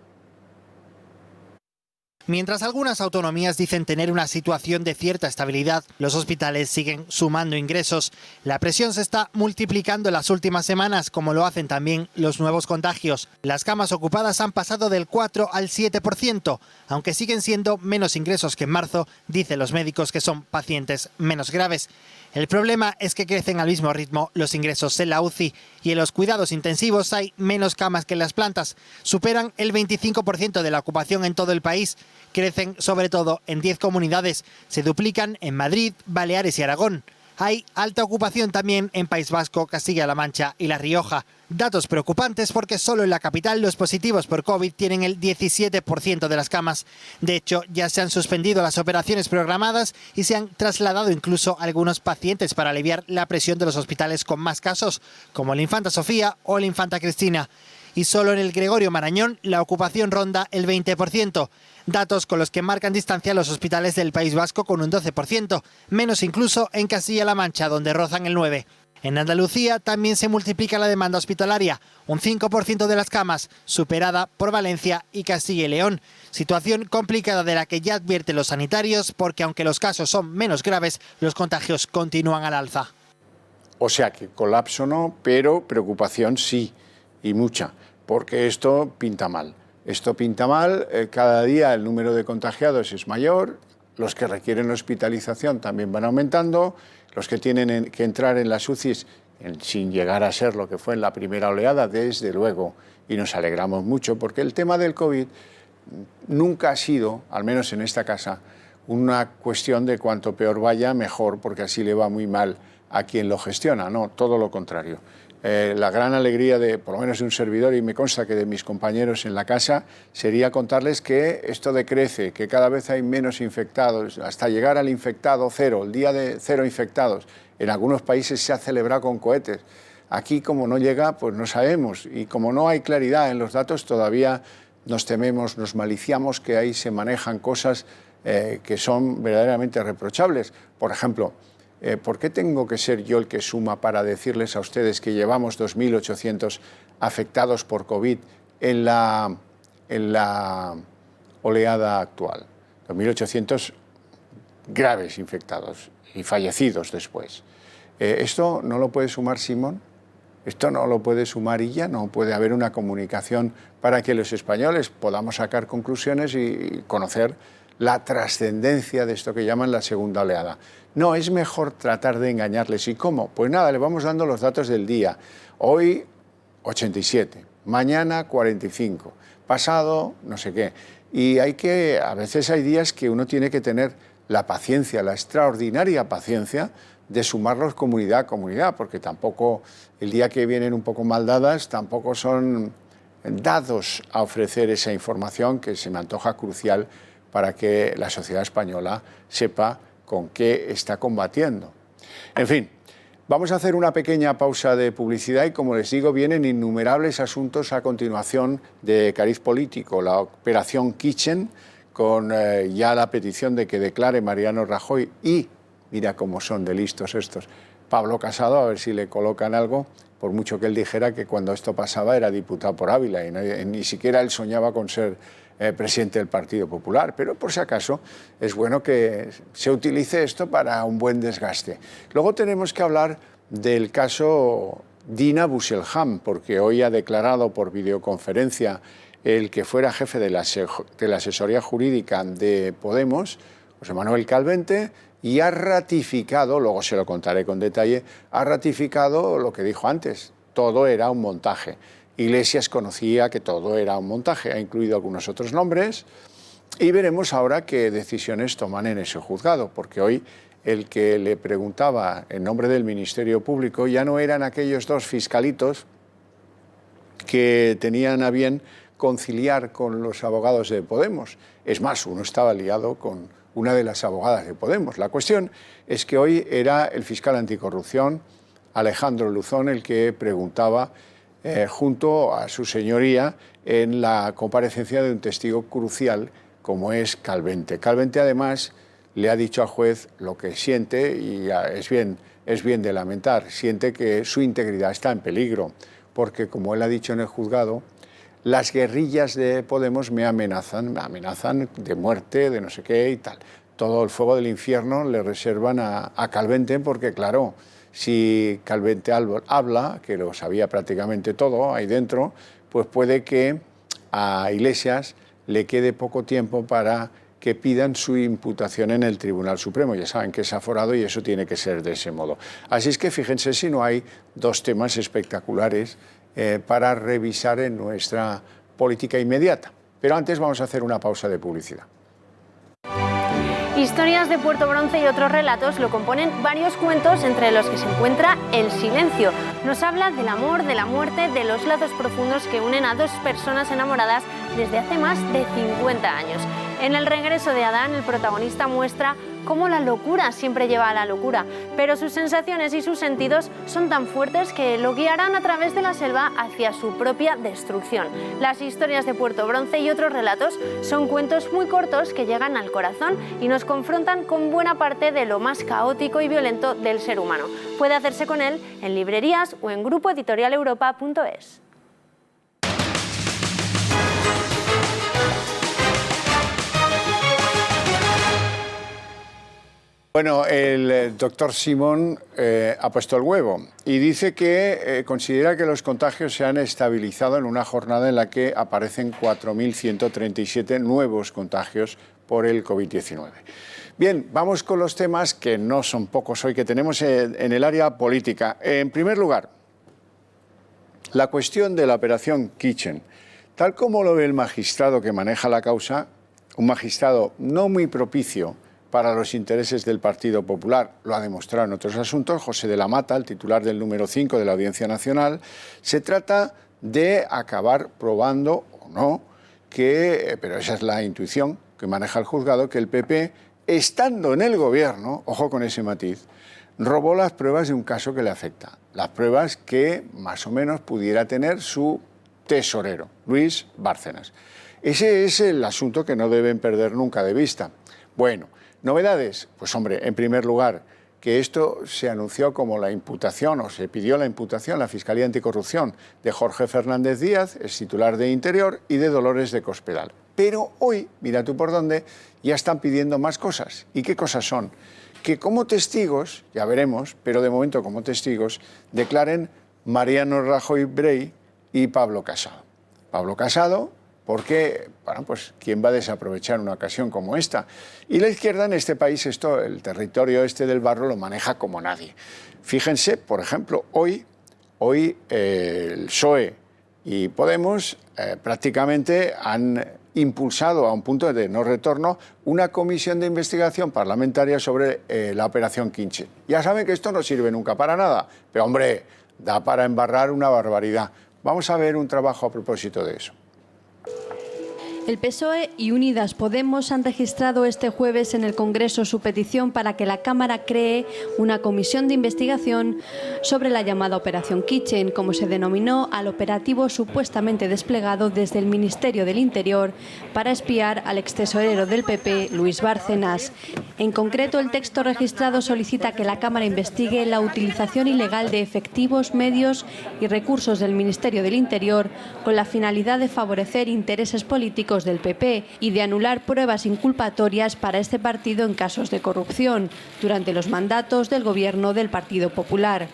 Mientras algunas autonomías dicen tener una situación de cierta estabilidad, los hospitales siguen sumando ingresos. La presión se está multiplicando en las últimas semanas, como lo hacen también los nuevos contagios. Las camas ocupadas han pasado del 4 al 7%, aunque siguen siendo menos ingresos que en marzo, dicen los médicos que son pacientes menos graves. El problema es que crecen al mismo ritmo los ingresos en la UCI y en los cuidados intensivos hay menos camas que en las plantas. Superan el 25% de la ocupación en todo el país. Crecen sobre todo en 10 comunidades. Se duplican en Madrid, Baleares y Aragón. Hay alta ocupación también en País Vasco, Castilla-La Mancha y La Rioja. Datos preocupantes porque solo en la capital los positivos por COVID tienen el 17% de las camas. De hecho, ya se han suspendido las operaciones programadas y se han trasladado incluso algunos pacientes para aliviar la presión de los hospitales con más casos, como el Infanta Sofía o el Infanta Cristina. Y solo en el Gregorio Marañón la ocupación ronda el 20%. Datos con los que marcan distancia los hospitales del País Vasco con un 12%, menos incluso en Castilla-La Mancha, donde rozan el 9%. En Andalucía también se multiplica la demanda hospitalaria, un 5% de las camas, superada por Valencia y Castilla y León. Situación complicada de la que ya advierten los sanitarios, porque aunque los casos son menos graves, los contagios continúan al alza. O sea que colapso no, pero preocupación sí, y mucha, porque esto pinta mal. Esto pinta mal, cada día el número de contagiados es mayor, los que requieren hospitalización también van aumentando, los que tienen que entrar en las UCIs sin llegar a ser lo que fue en la primera oleada, desde luego, y nos alegramos mucho, porque el tema del COVID nunca ha sido, al menos en esta casa, una cuestión de cuanto peor vaya, mejor, porque así le va muy mal a quien lo gestiona, no, todo lo contrario. La gran alegría de, por lo menos de un servidor, y me consta que de mis compañeros en la casa, sería contarles que esto decrece, que cada vez hay menos infectados, hasta llegar al infectado cero, el día de 0 infectados. En algunos países se ha celebrado con cohetes. Aquí, como no llega, pues no sabemos. Y como no hay claridad en los datos, todavía nos tememos, nos maliciamos que ahí se manejan cosas que son verdaderamente reprochables. Por ejemplo, ¿por qué tengo que ser yo el que suma para decirles a ustedes que llevamos 2.800 afectados por COVID en la oleada actual? 2.800 graves infectados y fallecidos después. ¿Esto no lo puede sumar Simón? ¿Esto no lo puede sumar Illa? ¿No puede haber una comunicación para que los españoles podamos sacar conclusiones y conocer la trascendencia de esto que llaman la segunda oleada? No, es mejor tratar de engañarles. ¿Y cómo? Pues nada, le vamos dando los datos del día. Hoy 87, mañana 45, pasado no sé qué. Y a veces hay días que uno tiene que tener la paciencia, la extraordinaria paciencia de sumarlos comunidad a comunidad, porque tampoco el día que vienen un poco mal dadas, tampoco son dados a ofrecer esa información que se me antoja crucial para que la sociedad española sepa con qué está combatiendo. En fin, vamos a hacer una pequeña pausa de publicidad y, como les digo, vienen innumerables asuntos a continuación de cariz político. La operación Kitchen, con ya la petición de que declare Mariano Rajoy y, mira cómo son de listos estos, Pablo Casado, a ver si le colocan algo, por mucho que él dijera que cuando esto pasaba era diputado por Ávila y ni siquiera él soñaba con ser presidente del Partido Popular, pero por si acaso es bueno que se utilice esto para un buen desgaste. Luego tenemos que hablar del caso Dina Busselham, porque hoy ha declarado por videoconferencia el que fuera jefe de la asesoría jurídica de Podemos, José Manuel Calvente, y ha ratificado, luego se lo contaré con detalle, ha ratificado lo que dijo antes, todo era un montaje. Iglesias conocía que todo era un montaje, ha incluido algunos otros nombres y veremos ahora qué decisiones toman en ese juzgado, porque hoy el que le preguntaba en nombre del Ministerio Público ya no eran aquellos dos fiscalitos que tenían a bien conciliar con los abogados de Podemos. Es más, uno estaba liado con una de las abogadas de Podemos. La cuestión es que hoy era el fiscal anticorrupción, Alejandro Luzón, el que preguntaba junto a su señoría en la comparecencia de un testigo crucial como es Calvente. Calvente además le ha dicho al juez lo que siente y es bien de lamentar. Siente que su integridad está en peligro porque, como él ha dicho en el juzgado, las guerrillas de Podemos me amenazan de muerte, de no sé qué y tal. Todo el fuego del infierno le reservan a Calvente porque, claro, si Calvente habla, que lo sabía prácticamente todo ahí dentro, pues puede que a Iglesias le quede poco tiempo para que pidan su imputación en el Tribunal Supremo. Ya saben que es aforado y eso tiene que ser de ese modo. Así es que fíjense si no hay dos temas espectaculares para revisar en nuestra política inmediata. Pero antes vamos a hacer una pausa de publicidad. Historias de Puerto Bronce y otros relatos lo componen varios cuentos, entre los que se encuentra El silencio. Nos habla del amor, de la muerte, de los lazos profundos que unen a dos personas enamoradas desde hace más de 50 años. En El regreso de Adán, el protagonista muestra cómo la locura siempre lleva a la locura, pero sus sensaciones y sus sentidos son tan fuertes que lo guiarán a través de la selva hacia su propia destrucción. Las historias de Puerto Bronce y otros relatos son cuentos muy cortos que llegan al corazón y nos confrontan con buena parte de lo más caótico y violento del ser humano. Puede hacerse con él en librerías o en grupoeditorialeuropa.es. Bueno, el doctor Simón ha puesto el huevo y dice que considera que los contagios se han estabilizado en una jornada en la que aparecen 4.137 nuevos contagios por el COVID-19. Bien, vamos con los temas que no son pocos hoy que tenemos en el área política. En primer lugar, la cuestión de la operación Kitchen. Tal como lo ve el magistrado que maneja la causa, un magistrado no muy propicio para los intereses del Partido Popular, lo ha demostrado en otros asuntos, José de la Mata, el titular del número 5 de la Audiencia Nacional, se trata de acabar probando o no, pero esa es la intuición que maneja el juzgado, que el PP, estando en el gobierno, ojo con ese matiz, robó las pruebas de un caso que le afecta, las pruebas que más o menos pudiera tener su tesorero, Luis Bárcenas. Ese es el asunto que no deben perder nunca de vista. Bueno, ¿novedades? Pues hombre, en primer lugar, que esto se anunció como la imputación, o se pidió la imputación, la Fiscalía Anticorrupción, de Jorge Fernández Díaz, es titular de Interior, y de Dolores de Cospedal. Pero hoy, mira tú por dónde, ya están pidiendo más cosas. ¿Y qué cosas son? Que como testigos, ya veremos, pero de momento como testigos, declaren Mariano Rajoy Brey y Pablo Casado. Pablo Casado, porque, bueno, pues, ¿quién va a desaprovechar una ocasión como esta? Y la izquierda en este país, el territorio este del Barro, lo maneja como nadie. Fíjense, por ejemplo, hoy el PSOE y Podemos prácticamente han impulsado a un punto de no retorno una comisión de investigación parlamentaria sobre la operación Kitchen. Ya saben que esto no sirve nunca para nada, pero hombre, da para embarrar una barbaridad. Vamos a ver un trabajo a propósito de eso. El PSOE y Unidas Podemos han registrado este jueves en el Congreso su petición para que la Cámara cree una comisión de investigación sobre la llamada Operación Kitchen, como se denominó al operativo supuestamente desplegado desde el Ministerio del Interior para espiar al extesorero del PP, Luis Bárcenas. En concreto, el texto registrado solicita que la Cámara investigue la utilización ilegal de efectivos, medios y recursos del Ministerio del Interior con la finalidad de favorecer intereses políticos del PP y de anular pruebas inculpatorias para este partido en casos de corrupción durante los mandatos del Gobierno del Partido Popular.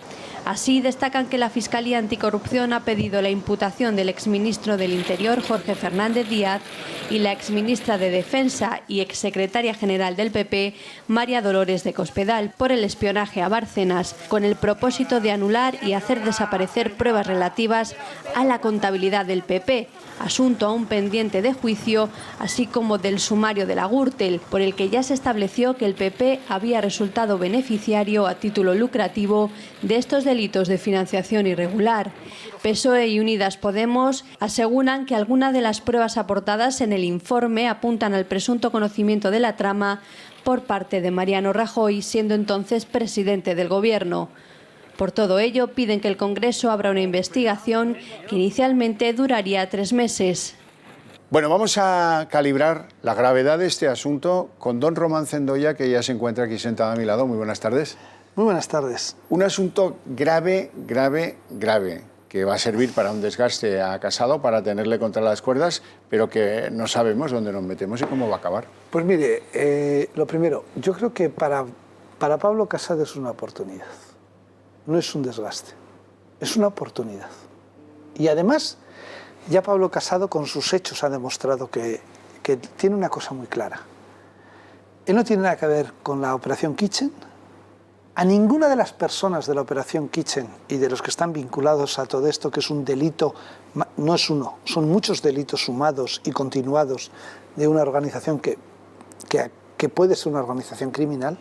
Así, destacan que la Fiscalía Anticorrupción ha pedido la imputación del exministro del Interior, Jorge Fernández Díaz, y la exministra de Defensa y exsecretaria general del PP, María Dolores de Cospedal, por el espionaje a Bárcenas, con el propósito de anular y hacer desaparecer pruebas relativas a la contabilidad del PP, asunto aún pendiente de juicio, así como del sumario de la Gürtel, por el que ya se estableció que el PP había resultado beneficiario a título lucrativo de estos delitos de financiación irregular. PSOE y Unidas Podemos aseguran que algunas de las pruebas aportadas en el informe apuntan al presunto conocimiento de la trama por parte de Mariano Rajoy, siendo entonces presidente del Gobierno. Por todo ello, piden que el Congreso abra una investigación que inicialmente duraría 3 meses. Bueno, vamos a calibrar la gravedad de este asunto con don Román Cendoya, que ya se encuentra aquí sentado a mi lado. Muy buenas tardes. Muy buenas tardes. Un asunto grave, que va a servir para un desgaste a Casado, para tenerle contra las cuerdas, pero que no sabemos dónde nos metemos y cómo va a acabar. Pues mire, lo primero, yo creo que para Pablo Casado es una oportunidad. No es un desgaste, es una oportunidad. Y además, ya Pablo Casado con sus hechos ha demostrado que tiene una cosa muy clara. Él no tiene nada que ver con la Operación Kitchen. A ninguna de las personas de la Operación Kitchen y de los que están vinculados a todo esto, que es un delito, no es uno, son muchos delitos sumados y continuados de una organización que puede ser una organización criminal.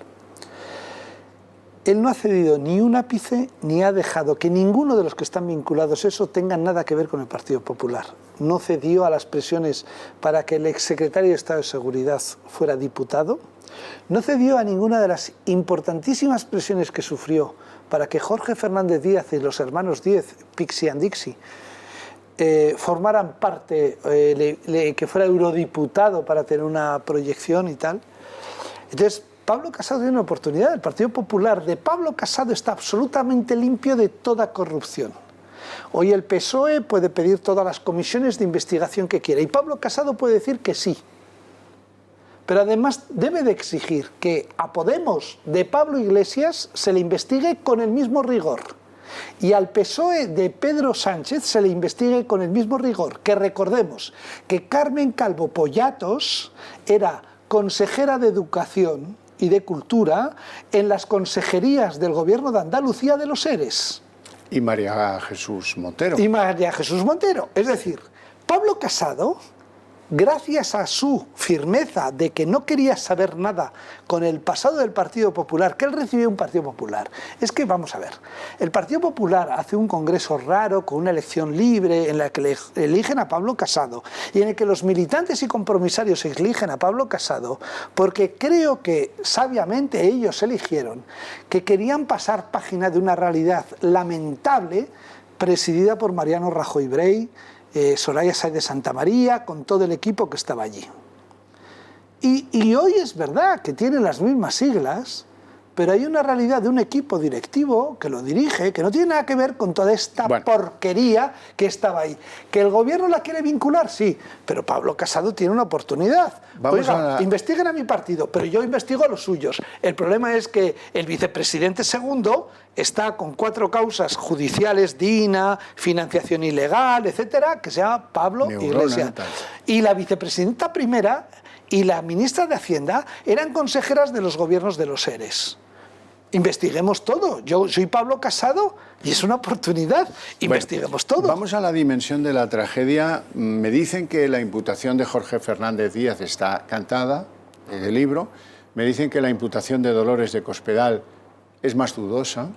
Él no ha cedido ni un ápice ni ha dejado que ninguno de los que están vinculados a eso tenga nada que ver con el Partido Popular. No cedió a las presiones para que el exsecretario de Estado de Seguridad fuera diputado. No cedió a ninguna de las importantísimas presiones que sufrió para que Jorge Fernández Díaz y los hermanos Díaz, Pixi and Dixi, formaran parte, que fuera eurodiputado para tener una proyección y tal. Entonces, Pablo Casado tiene una oportunidad. El Partido Popular de Pablo Casado está absolutamente limpio de toda corrupción. Hoy el PSOE puede pedir todas las comisiones de investigación que quiera y Pablo Casado puede decir que sí. Pero además debe de exigir que a Podemos de Pablo Iglesias se le investigue con el mismo rigor y al PSOE de Pedro Sánchez se le investigue con el mismo rigor. Que recordemos que Carmen Calvo Pollatos era consejera de Educación y de Cultura en las consejerías del Gobierno de Andalucía de los ERES. Y María Jesús Montero. Y María Jesús Montero. Es decir, Pablo Casado, gracias a su firmeza de que no quería saber nada con el pasado del Partido Popular, que él recibió un Partido Popular. Es que, vamos a ver, el Partido Popular hace un congreso raro con una elección libre en la que eligen a Pablo Casado y en el que los militantes y compromisarios eligen a Pablo Casado porque creo que sabiamente ellos eligieron que querían pasar página de una realidad lamentable presidida por Mariano Rajoy Brey, Soraya Sáenz de Santamaría, con todo el equipo que estaba allí. Y hoy es verdad que tienen las mismas siglas, pero hay una realidad de un equipo directivo que lo dirige, que no tiene nada que ver con toda esta porquería que estaba ahí. ¿Que el gobierno la quiere vincular? Sí, pero Pablo Casado tiene una oportunidad. Oiga, investiguen a mi partido, pero yo investigo a los suyos. El problema es que el vicepresidente segundo está con 4 causas judiciales, DINA, financiación ilegal, etcétera, que se llama Pablo Iglesias. Y la vicepresidenta primera y la ministra de Hacienda eran consejeras de los gobiernos de los ERES. Investiguemos todo. Yo soy Pablo Casado y es una oportunidad. Investiguemos todo. Vamos a la dimensión de la tragedia. Me dicen que la imputación de Jorge Fernández Díaz está cantada en el libro. Me dicen que la imputación de Dolores de Cospedal es más dudosa,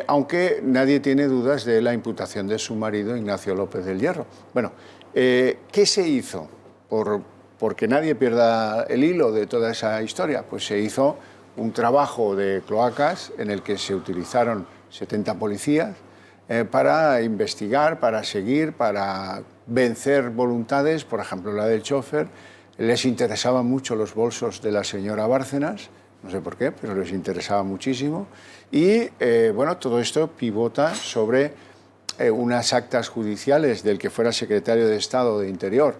aunque nadie tiene dudas de la imputación de su marido, Ignacio López del Hierro. Bueno, ¿qué se hizo? Porque nadie pierda el hilo de toda esa historia, pues se hizo un trabajo de cloacas en el que se utilizaron 70 policías para investigar, para seguir, para vencer voluntades, por ejemplo la del chofer. Les interesaban mucho los bolsos de la señora Bárcenas, no sé por qué, pero les interesaba muchísimo. Y bueno, todo esto pivota sobre unas actas judiciales del que fuera secretario de Estado de Interior,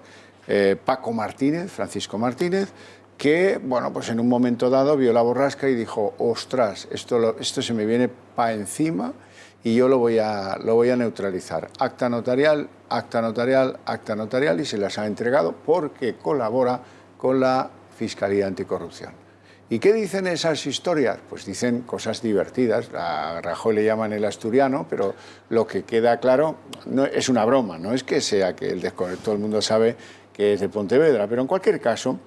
Paco Martínez, Francisco Martínez, que, bueno, pues en un momento dado vio la borrasca y dijo, ostras, esto se me viene para encima y yo lo voy a neutralizar. Acta notarial, acta notarial, acta notarial, y se las ha entregado porque colabora con la Fiscalía Anticorrupción. ¿Y qué dicen esas historias? Pues dicen cosas divertidas. A Rajoy le llaman el asturiano, pero lo que queda claro no, es una broma, no es que sea que todo el mundo sabe que es de Pontevedra, pero en cualquier caso,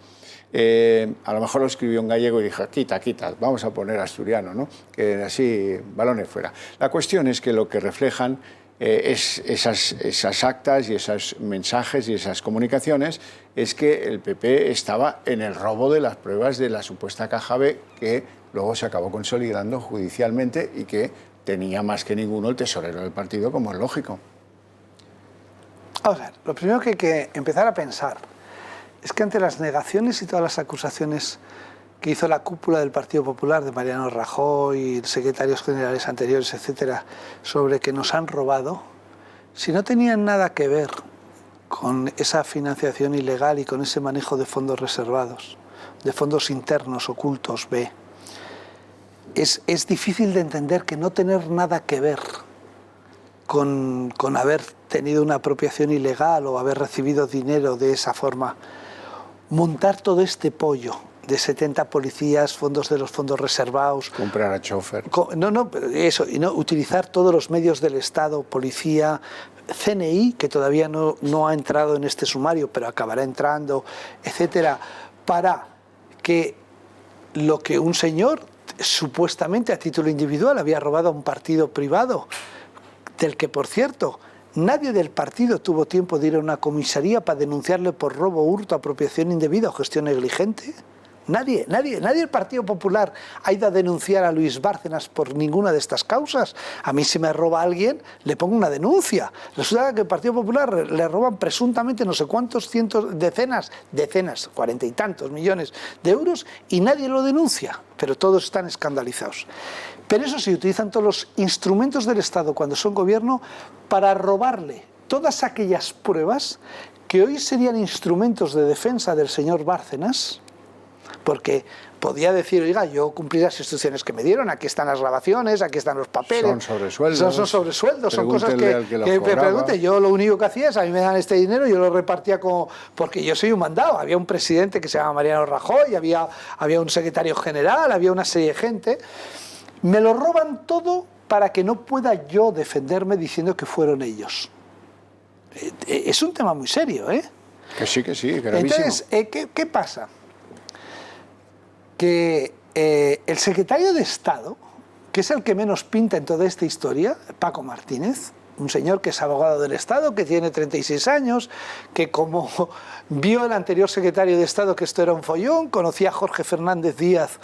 a lo mejor lo escribió en gallego y dijo, quita, vamos a poner asturiano, ¿no? Que así, balones fuera. La cuestión es que lo que reflejan esas actas y esos mensajes y esas comunicaciones es que el PP estaba en el robo de las pruebas de la supuesta caja B, que luego se acabó consolidando judicialmente y que tenía más que ninguno el tesorero del partido, como es lógico. Vamos a ver, lo primero que hay que empezar a pensar es que ante las negaciones y todas las acusaciones que hizo la cúpula del Partido Popular, de Mariano Rajoy, secretarios generales anteriores, etcétera, sobre que nos han robado, si no tenían nada que ver con esa financiación ilegal y con ese manejo de fondos reservados, de fondos internos ocultos B, es difícil de entender que no tener nada que ver con haber tenido una apropiación ilegal o haber recibido dinero de esa forma, montar todo este pollo de 70 policías, fondos de los fondos reservados. Comprar a chofer. Pero eso, y no utilizar todos los medios del Estado, policía, CNI, que todavía no ha entrado en este sumario, pero acabará entrando, etcétera, para que lo que un señor supuestamente a título individual había robado a un partido privado, del que, por cierto, nadie del partido tuvo tiempo de ir a una comisaría para denunciarle por robo, hurto, apropiación indebida o gestión negligente. Nadie del Partido Popular ha ido a denunciar a Luis Bárcenas por ninguna de estas causas. A mí si me roba alguien, le pongo una denuncia. Resulta que al Partido Popular le roban presuntamente no sé cuántos decenas, 40 y tantos millones de euros y nadie lo denuncia, pero todos están escandalizados. Pero eso sí, utilizan todos los instrumentos del Estado cuando son gobierno para robarle todas aquellas pruebas que hoy serían instrumentos de defensa del señor Bárcenas, porque podía decir, oiga, yo cumplí las instrucciones que me dieron, aquí están las grabaciones, aquí están los papeles. Son sobresueldos. Son sobresueldos, son cosas que me pregunte. Yo lo único que hacía es, a mí me dan este dinero, yo lo repartía como, porque yo soy un mandado. Había un presidente que se llama Mariano Rajoy, había un secretario general, había una serie de gente. Me lo roban todo para que no pueda yo defenderme diciendo que fueron ellos. Es un tema muy serio, ¿eh? Que sí, gravísimo. Entonces, ¿qué pasa? Que el secretario de Estado, que es el que menos pinta en toda esta historia, Paco Martínez, un señor que es abogado del Estado, que tiene 36 años, que como vio el anterior secretario de Estado que esto era un follón, conocía a Jorge Fernández Díaz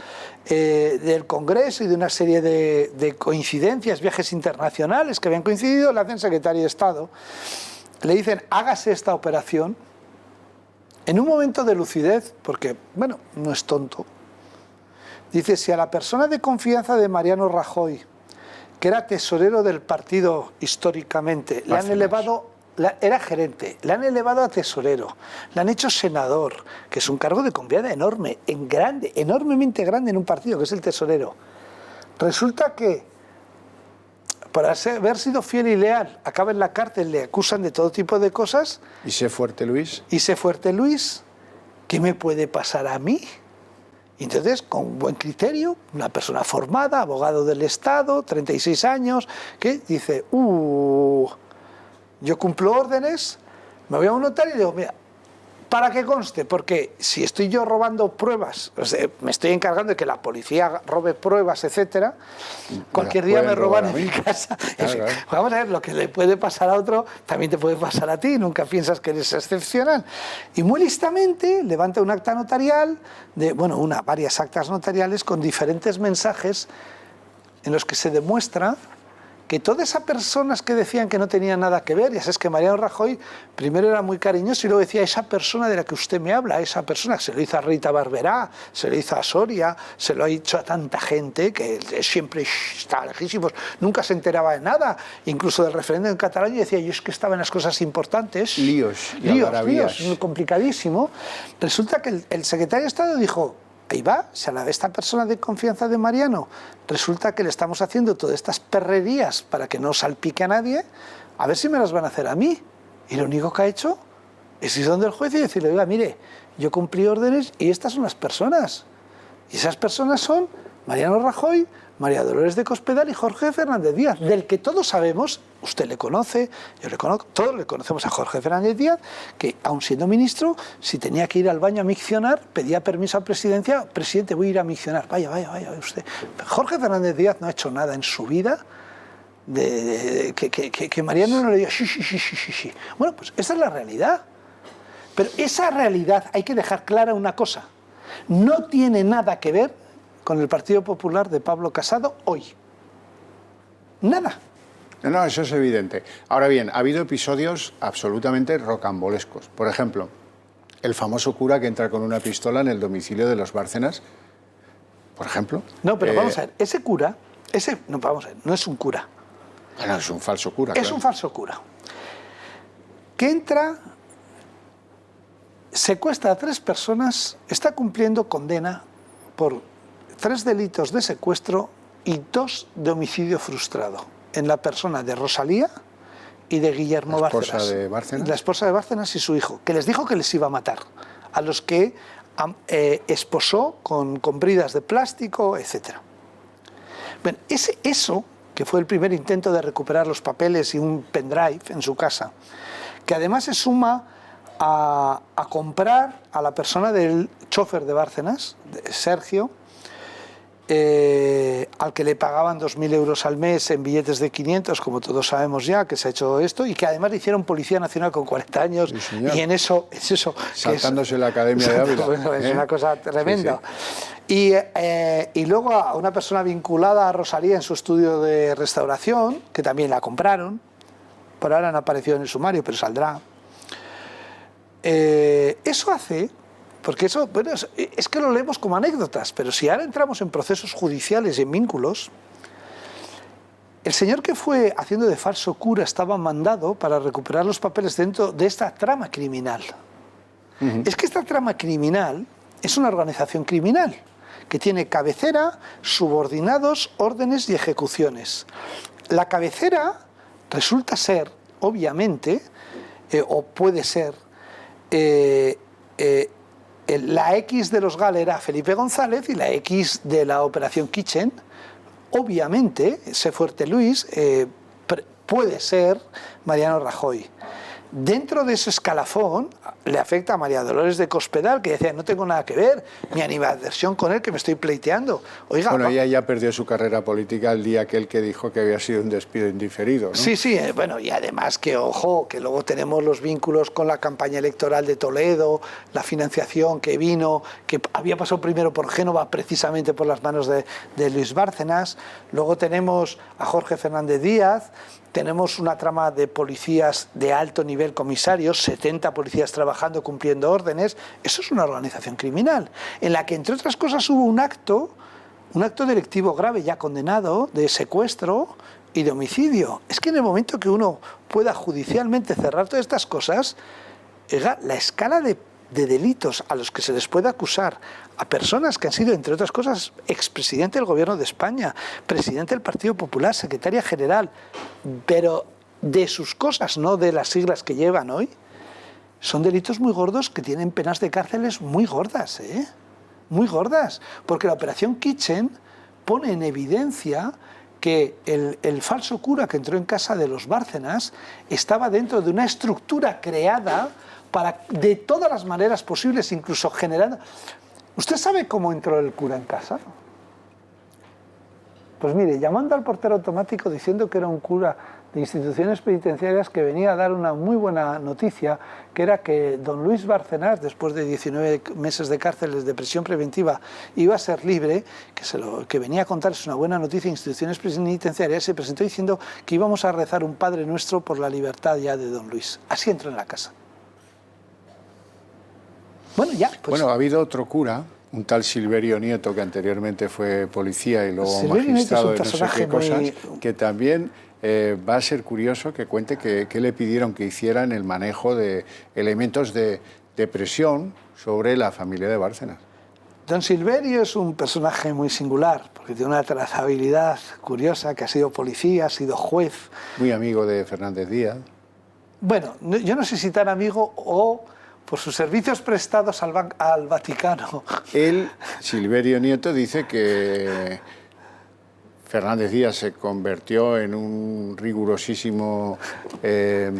del Congreso y de una serie de coincidencias, viajes internacionales que habían coincidido, le hacen secretario de Estado, le dicen, hágase esta operación, en un momento de lucidez, porque, bueno, no es tonto, Dice, si a la persona de confianza de Mariano Rajoy, que era tesorero del partido históricamente, le han elevado, era gerente, le han elevado a tesorero, le han hecho senador, que es un cargo de confianza enorme, enormemente grande en un partido, que es el tesorero. Resulta que, por haber sido fiel y leal, acaba en la cárcel, le acusan de todo tipo de cosas. ¿Y sé fuerte, Luis? Y sé fuerte, Luis, ¿qué me puede pasar a mí? Y entonces, con buen criterio, una persona formada, abogado del Estado, 36 años, que dice, yo cumplo órdenes, me voy a un notario y digo, mira, para que conste, porque si estoy yo robando pruebas, o sea, me estoy encargando de que la policía robe pruebas, etcétera, cualquier día me roban en mi casa. Claro. Vamos a ver, lo que le puede pasar a otro también te puede pasar a ti, nunca piensas que eres excepcional. Y muy listamente levanta un acta notarial, varias actas notariales con diferentes mensajes en los que se demuestra que todas esas personas que decían que no tenían nada que ver, ya sabes que Mariano Rajoy primero era muy cariñoso y luego decía, esa persona de la que usted me habla, esa persona, se lo hizo a Rita Barberá, se lo hizo a Soria, se lo ha dicho a tanta gente que siempre estaba lejísimos, nunca se enteraba de nada, incluso del referéndum en Cataluña, decía, yo es que estaba en las cosas importantes. Líos, complicadísimo. Resulta que el secretario de Estado dijo, ahí va, si a la de esta persona de confianza de Mariano resulta que le estamos haciendo todas estas perrerías para que no salpique a nadie, a ver si me las van a hacer a mí. Y lo único que ha hecho es ir donde el juez y decirle, oiga, mire, yo cumplí órdenes y estas son las personas. Y esas personas son Mariano Rajoy, María Dolores de Cospedal y Jorge Fernández Díaz, del que todos sabemos, usted le conoce, yo le conozco, todos le conocemos a Jorge Fernández Díaz, que aun siendo ministro, si tenía que ir al baño a miccionar, pedía permiso a presidencia, presidente, voy a ir a miccionar, vaya usted. Jorge Fernández Díaz no ha hecho nada en su vida que Mariano no le diga sí. Bueno, pues esa es la realidad. Pero esa realidad hay que dejar clara una cosa, no tiene nada que ver con el Partido Popular de Pablo Casado hoy. Nada. No, eso es evidente. Ahora bien, ha habido episodios absolutamente rocambolescos. Por ejemplo, el famoso cura que entra con una pistola en el domicilio de los Bárcenas, por ejemplo. No, pero vamos a ver, ese cura, no es un cura. Bueno, es un falso cura. Es un falso cura. Que entra, secuestra a 3 personas, está cumpliendo condena por 3 delitos de secuestro y 2 de homicidio frustrado en la persona de Rosalía y de Guillermo Bárcenas. ¿La esposa de Bárcenas? La esposa de Bárcenas y su hijo, que les dijo que les iba a matar, a los que esposó con bridas de plástico, etc. Bueno, eso, que fue el primer intento de recuperar los papeles y un pendrive en su casa, que además se suma a comprar a la persona del chofer de Bárcenas, de Sergio, al que le pagaban 2.000 euros al mes en billetes de 500, como todos sabemos ya, que se ha hecho esto, y que además le hicieron Policía Nacional con 40 años, sí, y en eso... Saltándose la Academia de Ávila. Bueno, es una cosa tremenda. Sí. Y luego a una persona vinculada a Rosalía en su estudio de restauración, que también la compraron, por ahora no ha aparecido en el sumario, pero saldrá. Eso hace... Porque eso, bueno, es que lo leemos como anécdotas, pero si ahora entramos en procesos judiciales y en vínculos, el señor que fue haciendo de falso cura estaba mandado para recuperar los papeles dentro de esta trama criminal. Es que esta trama criminal es una organización criminal que tiene cabecera, subordinados, órdenes y ejecuciones. La cabecera resulta ser, obviamente, o puede ser... la X de los GAL era Felipe González y la X de la Operación Kitchen, obviamente, sé fuerte Luis, puede ser Mariano Rajoy. Dentro de ese escalafón le afecta a María Dolores de Cospedal, que decía, no tengo nada que ver, mi animadversión con él, que me estoy pleiteando. Oiga, bueno, ella ya perdió su carrera política el día aquel que dijo que había sido un despido indiferido, ¿no? Sí, bueno, y además que, ojo, que luego tenemos los vínculos con la campaña electoral de Toledo, la financiación que vino, que había pasado primero por Génova, precisamente por las manos de Luis Bárcenas. Luego tenemos a Jorge Fernández Díaz. Tenemos una trama de policías de alto nivel, comisarios, 70 policías trabajando, cumpliendo órdenes. Eso es una organización criminal, en la que, entre otras cosas, hubo un acto un acto delictivo grave ya condenado de secuestro y de homicidio. Es que en el momento que uno pueda judicialmente cerrar todas estas cosas, la escala de delitos a los que se les puede acusar a personas que han sido, entre otras cosas, expresidente del Gobierno de España, presidente del Partido Popular, secretaria general, pero de sus cosas, no de las siglas que llevan hoy, son delitos muy gordos que tienen penas de cárceles muy gordas, muy gordas, porque la operación Kitchen pone en evidencia que el falso cura que entró en casa de los Bárcenas estaba dentro de una estructura creada para, de todas las maneras posibles, incluso generando... ¿Usted sabe cómo entró el cura en casa? Pues mire, llamando al portero automático diciendo que era un cura de instituciones penitenciarias que venía a dar una muy buena noticia, que era que don Luis Bárcenas, después de 19 meses de cárceles de prisión preventiva, iba a ser libre, que venía a contarles una buena noticia a instituciones penitenciarias, se presentó diciendo que íbamos a rezar un Padre Nuestro por la libertad ya de don Luis. Así entró en la casa. Bueno, ya. Pues... Bueno, ha habido otro cura, un tal Silverio Nieto, que anteriormente fue policía y luego magistrado de no sé qué cosas, que también va a ser curioso que cuente qué le pidieron que hiciera en el manejo de elementos de presión sobre la familia de Bárcenas. Don Silverio es un personaje muy singular, porque tiene una trazabilidad curiosa, que ha sido policía, ha sido juez. Muy amigo de Fernández Díaz. Bueno, yo no sé si tan amigo o por sus servicios prestados al Vaticano. Él, Silverio Nieto, dice que Fernández Díaz se convirtió en un rigurosísimo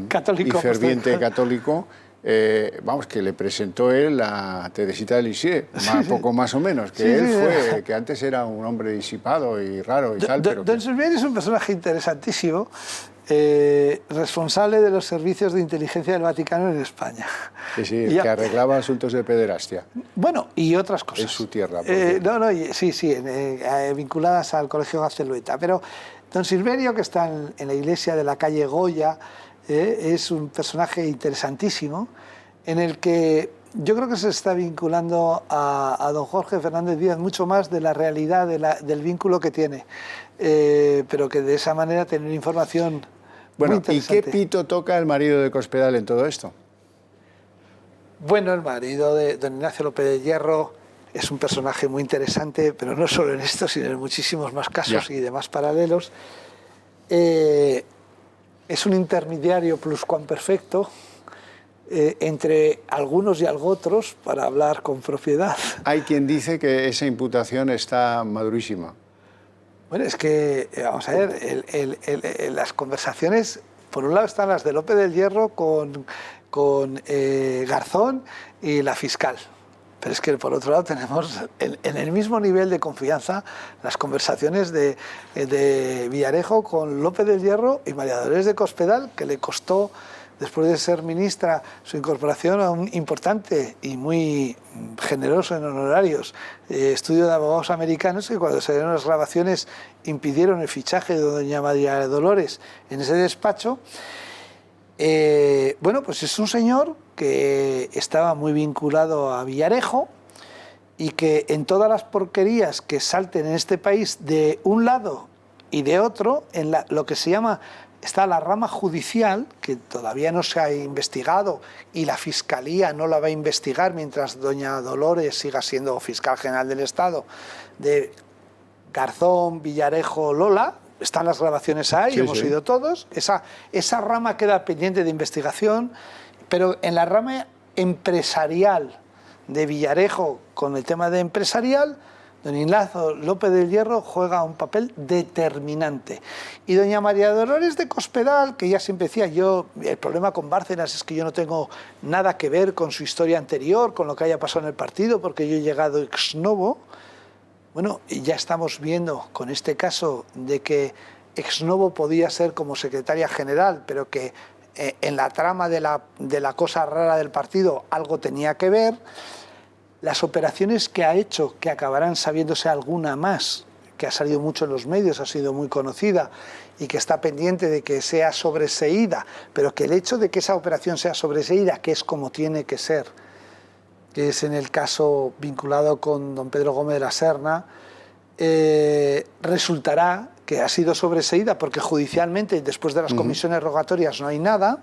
católico, y ferviente católico. Vamos, que le presentó él a Teresita de Lisieux, poco más o menos, que él fue, que antes era un hombre disipado y raro y tal. Pero don Silverio es un personaje interesantísimo, responsable de los servicios de inteligencia del Vaticano en España. Sí, que arreglaba asuntos de pederastia. Bueno, y otras cosas. En su tierra. Sí, vinculadas al Colegio Gaztelueta. Pero don Silverio, que está en la iglesia de la calle Goya, es un personaje interesantísimo, en el que yo creo que se está vinculando a don Jorge Fernández Díaz mucho más de la realidad del vínculo que tiene, pero que de esa manera tener información. Bueno, ¿y qué pito toca el marido de Cospedal en todo esto? Bueno, el marido de don Ignacio López de Hierro es un personaje muy interesante, pero no solo en esto, sino en muchísimos más casos y demás paralelos. Es un intermediario pluscuamperfecto entre algunos y algo otros para hablar con propiedad. Hay quien dice que esa imputación está madurísima. Bueno, es que, vamos a ver, las conversaciones, por un lado están las de López del Hierro con Garzón y la fiscal. Pero es que por otro lado tenemos en el mismo nivel de confianza las conversaciones de Villarejo con López del Hierro y María Dolores de Cospedal, que le costó, después de ser ministra, su incorporación a un importante y muy generoso en honorarios estudio de abogados americanos, que cuando se dieron las grabaciones impidieron el fichaje de doña María Dolores en ese despacho. Bueno, pues es un señor que estaba muy vinculado a Villarejo y que en todas las porquerías que salten en este país de un lado y de otro, en lo que se llama, está la rama judicial, que todavía no se ha investigado y la Fiscalía no la va a investigar mientras doña Dolores siga siendo fiscal general del Estado, de Garzón, Villarejo, Lola. Están las grabaciones ahí, hemos oído todos. Esa rama queda pendiente de investigación, pero en la rama empresarial de Villarejo, con el tema de empresarial, don Ignacio López del Hierro juega un papel determinante. Y doña María Dolores de Cospedal, que ya siempre decía, el problema con Bárcenas es que yo no tengo nada que ver con su historia anterior, con lo que haya pasado en el partido, porque yo he llegado ex novo. Bueno, ya estamos viendo con este caso de que ex novo podía ser como secretaria general, pero que en la trama de la cosa rara del partido algo tenía que ver. Las operaciones que ha hecho, que acabarán sabiéndose alguna más, que ha salido mucho en los medios, ha sido muy conocida y que está pendiente de que sea sobreseída, pero que el hecho de que esa operación sea sobreseída, que es como tiene que ser, que es en el caso vinculado con don Pedro Gómez de la Serna, resultará que ha sido sobreseída porque judicialmente, después de las comisiones rogatorias, no hay nada.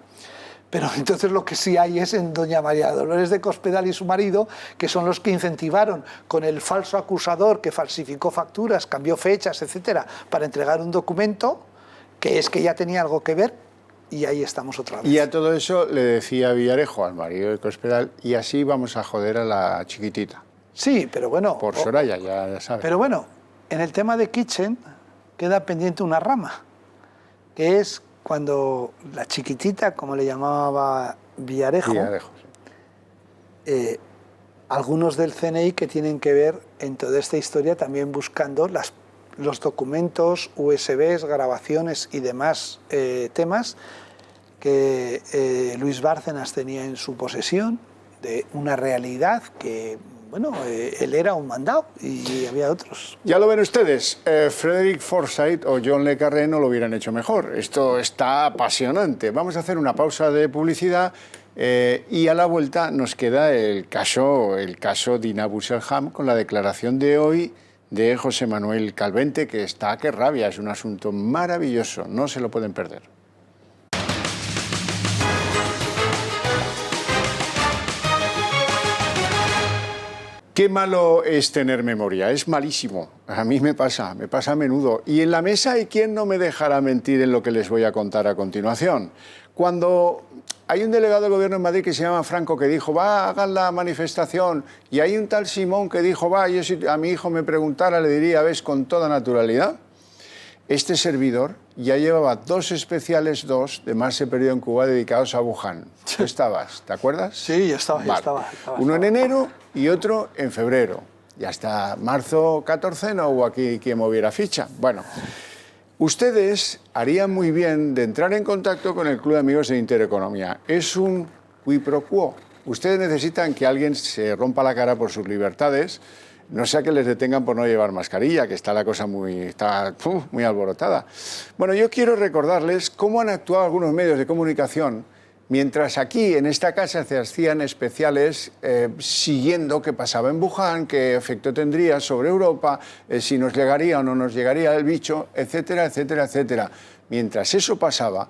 Pero entonces lo que sí hay es en doña María Dolores de Cospedal y su marido, que son los que incentivaron con el falso acusador que falsificó facturas, cambió fechas, etcétera, para entregar un documento que es que ya tenía algo que ver, y ahí estamos otra vez. Y a todo eso le decía Villarejo al marido de Cospedal, y así vamos a joder a la chiquitita. Sí, pero bueno... Por Soraya, ya sabes. Pero bueno, en el tema de Kitchen queda pendiente una rama, que es cuando la chiquitita, como le llamaba Villarejo, sí. Algunos del CNI que tienen que ver en toda esta historia también buscando los documentos, USBs, grabaciones y demás temas que Luis Bárcenas tenía en su posesión de una realidad que, bueno, él era un mandado y había otros. Ya lo ven ustedes, Frederick Forsyth o John le Carré no lo hubieran hecho mejor. Esto está apasionante. Vamos a hacer una pausa de publicidad y a la vuelta nos queda el caso Dina Busselham con la declaración de hoy de José Manuel Calvente, que está que rabia, es un asunto maravilloso, no se lo pueden perder. Qué malo es tener memoria, es malísimo. A mí me pasa a menudo. Y en la mesa hay quien no me dejará mentir en lo que les voy a contar a continuación. Cuando hay un delegado del gobierno en Madrid que se llama Franco que dijo, va, hagan la manifestación, y hay un tal Simón que dijo, va, yo si a mi hijo me preguntara le diría, ves, con toda naturalidad. Este servidor ya llevaba 2 especiales, de Marse Perdido en Cuba dedicados a Wuhan. ¿Tú estabas? ¿Te acuerdas? Sí, yo estaba. Uno en enero y otro en febrero. Y hasta marzo 14 no hubo aquí quien moviera ficha. Bueno, ustedes harían muy bien de entrar en contacto con el Club de Amigos de Intereconomía. Es un qui pro quo. Ustedes necesitan que alguien se rompa la cara por sus libertades, no sea que les detengan por no llevar mascarilla, que está la cosa muy alborotada. Bueno, yo quiero recordarles cómo han actuado algunos medios de comunicación mientras aquí, en esta casa, se hacían especiales siguiendo qué pasaba en Wuhan, qué efecto tendría sobre Europa, si nos llegaría o no nos llegaría el bicho, etcétera, etcétera, etcétera. Mientras eso pasaba,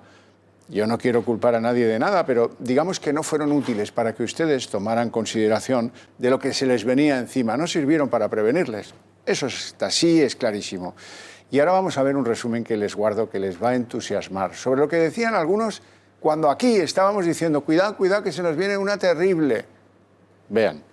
yo no quiero culpar a nadie de nada, pero digamos que no fueron útiles para que ustedes tomaran consideración de lo que se les venía encima. No sirvieron para prevenirles. Eso está así, es clarísimo. Y ahora vamos a ver un resumen que les guardo, que les va a entusiasmar, sobre lo que decían algunos cuando aquí estábamos diciendo, cuidado, cuidado, que se nos viene una terrible. Vean.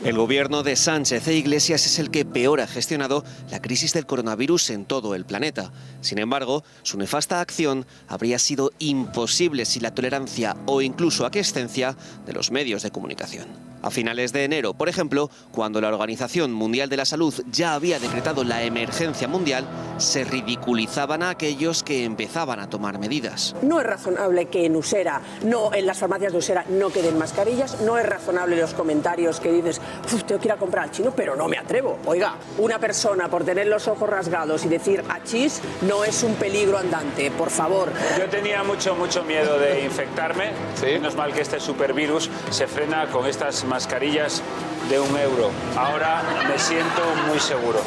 El gobierno de Sánchez e Iglesias es el que peor ha gestionado la crisis del coronavirus en todo el planeta. Sin embargo, su nefasta acción habría sido imposible sin la tolerancia o incluso aquiescencia de los medios de comunicación. A finales de enero, por ejemplo, cuando la Organización Mundial de la Salud ya había decretado la emergencia mundial, se ridiculizaban a aquellos que empezaban a tomar medidas. No es razonable que en las farmacias de Usera no queden mascarillas, no es razonable los comentarios que dices, tengo que ir a comprar al chino, pero no me atrevo. Oiga, una persona por tener los ojos rasgados y decir achís no es un peligro andante, por favor. Yo tenía mucho miedo de infectarme, ¿sí? Menos mal que este supervirus se frena con estas mascarillas de €1. Ahora me siento muy seguro.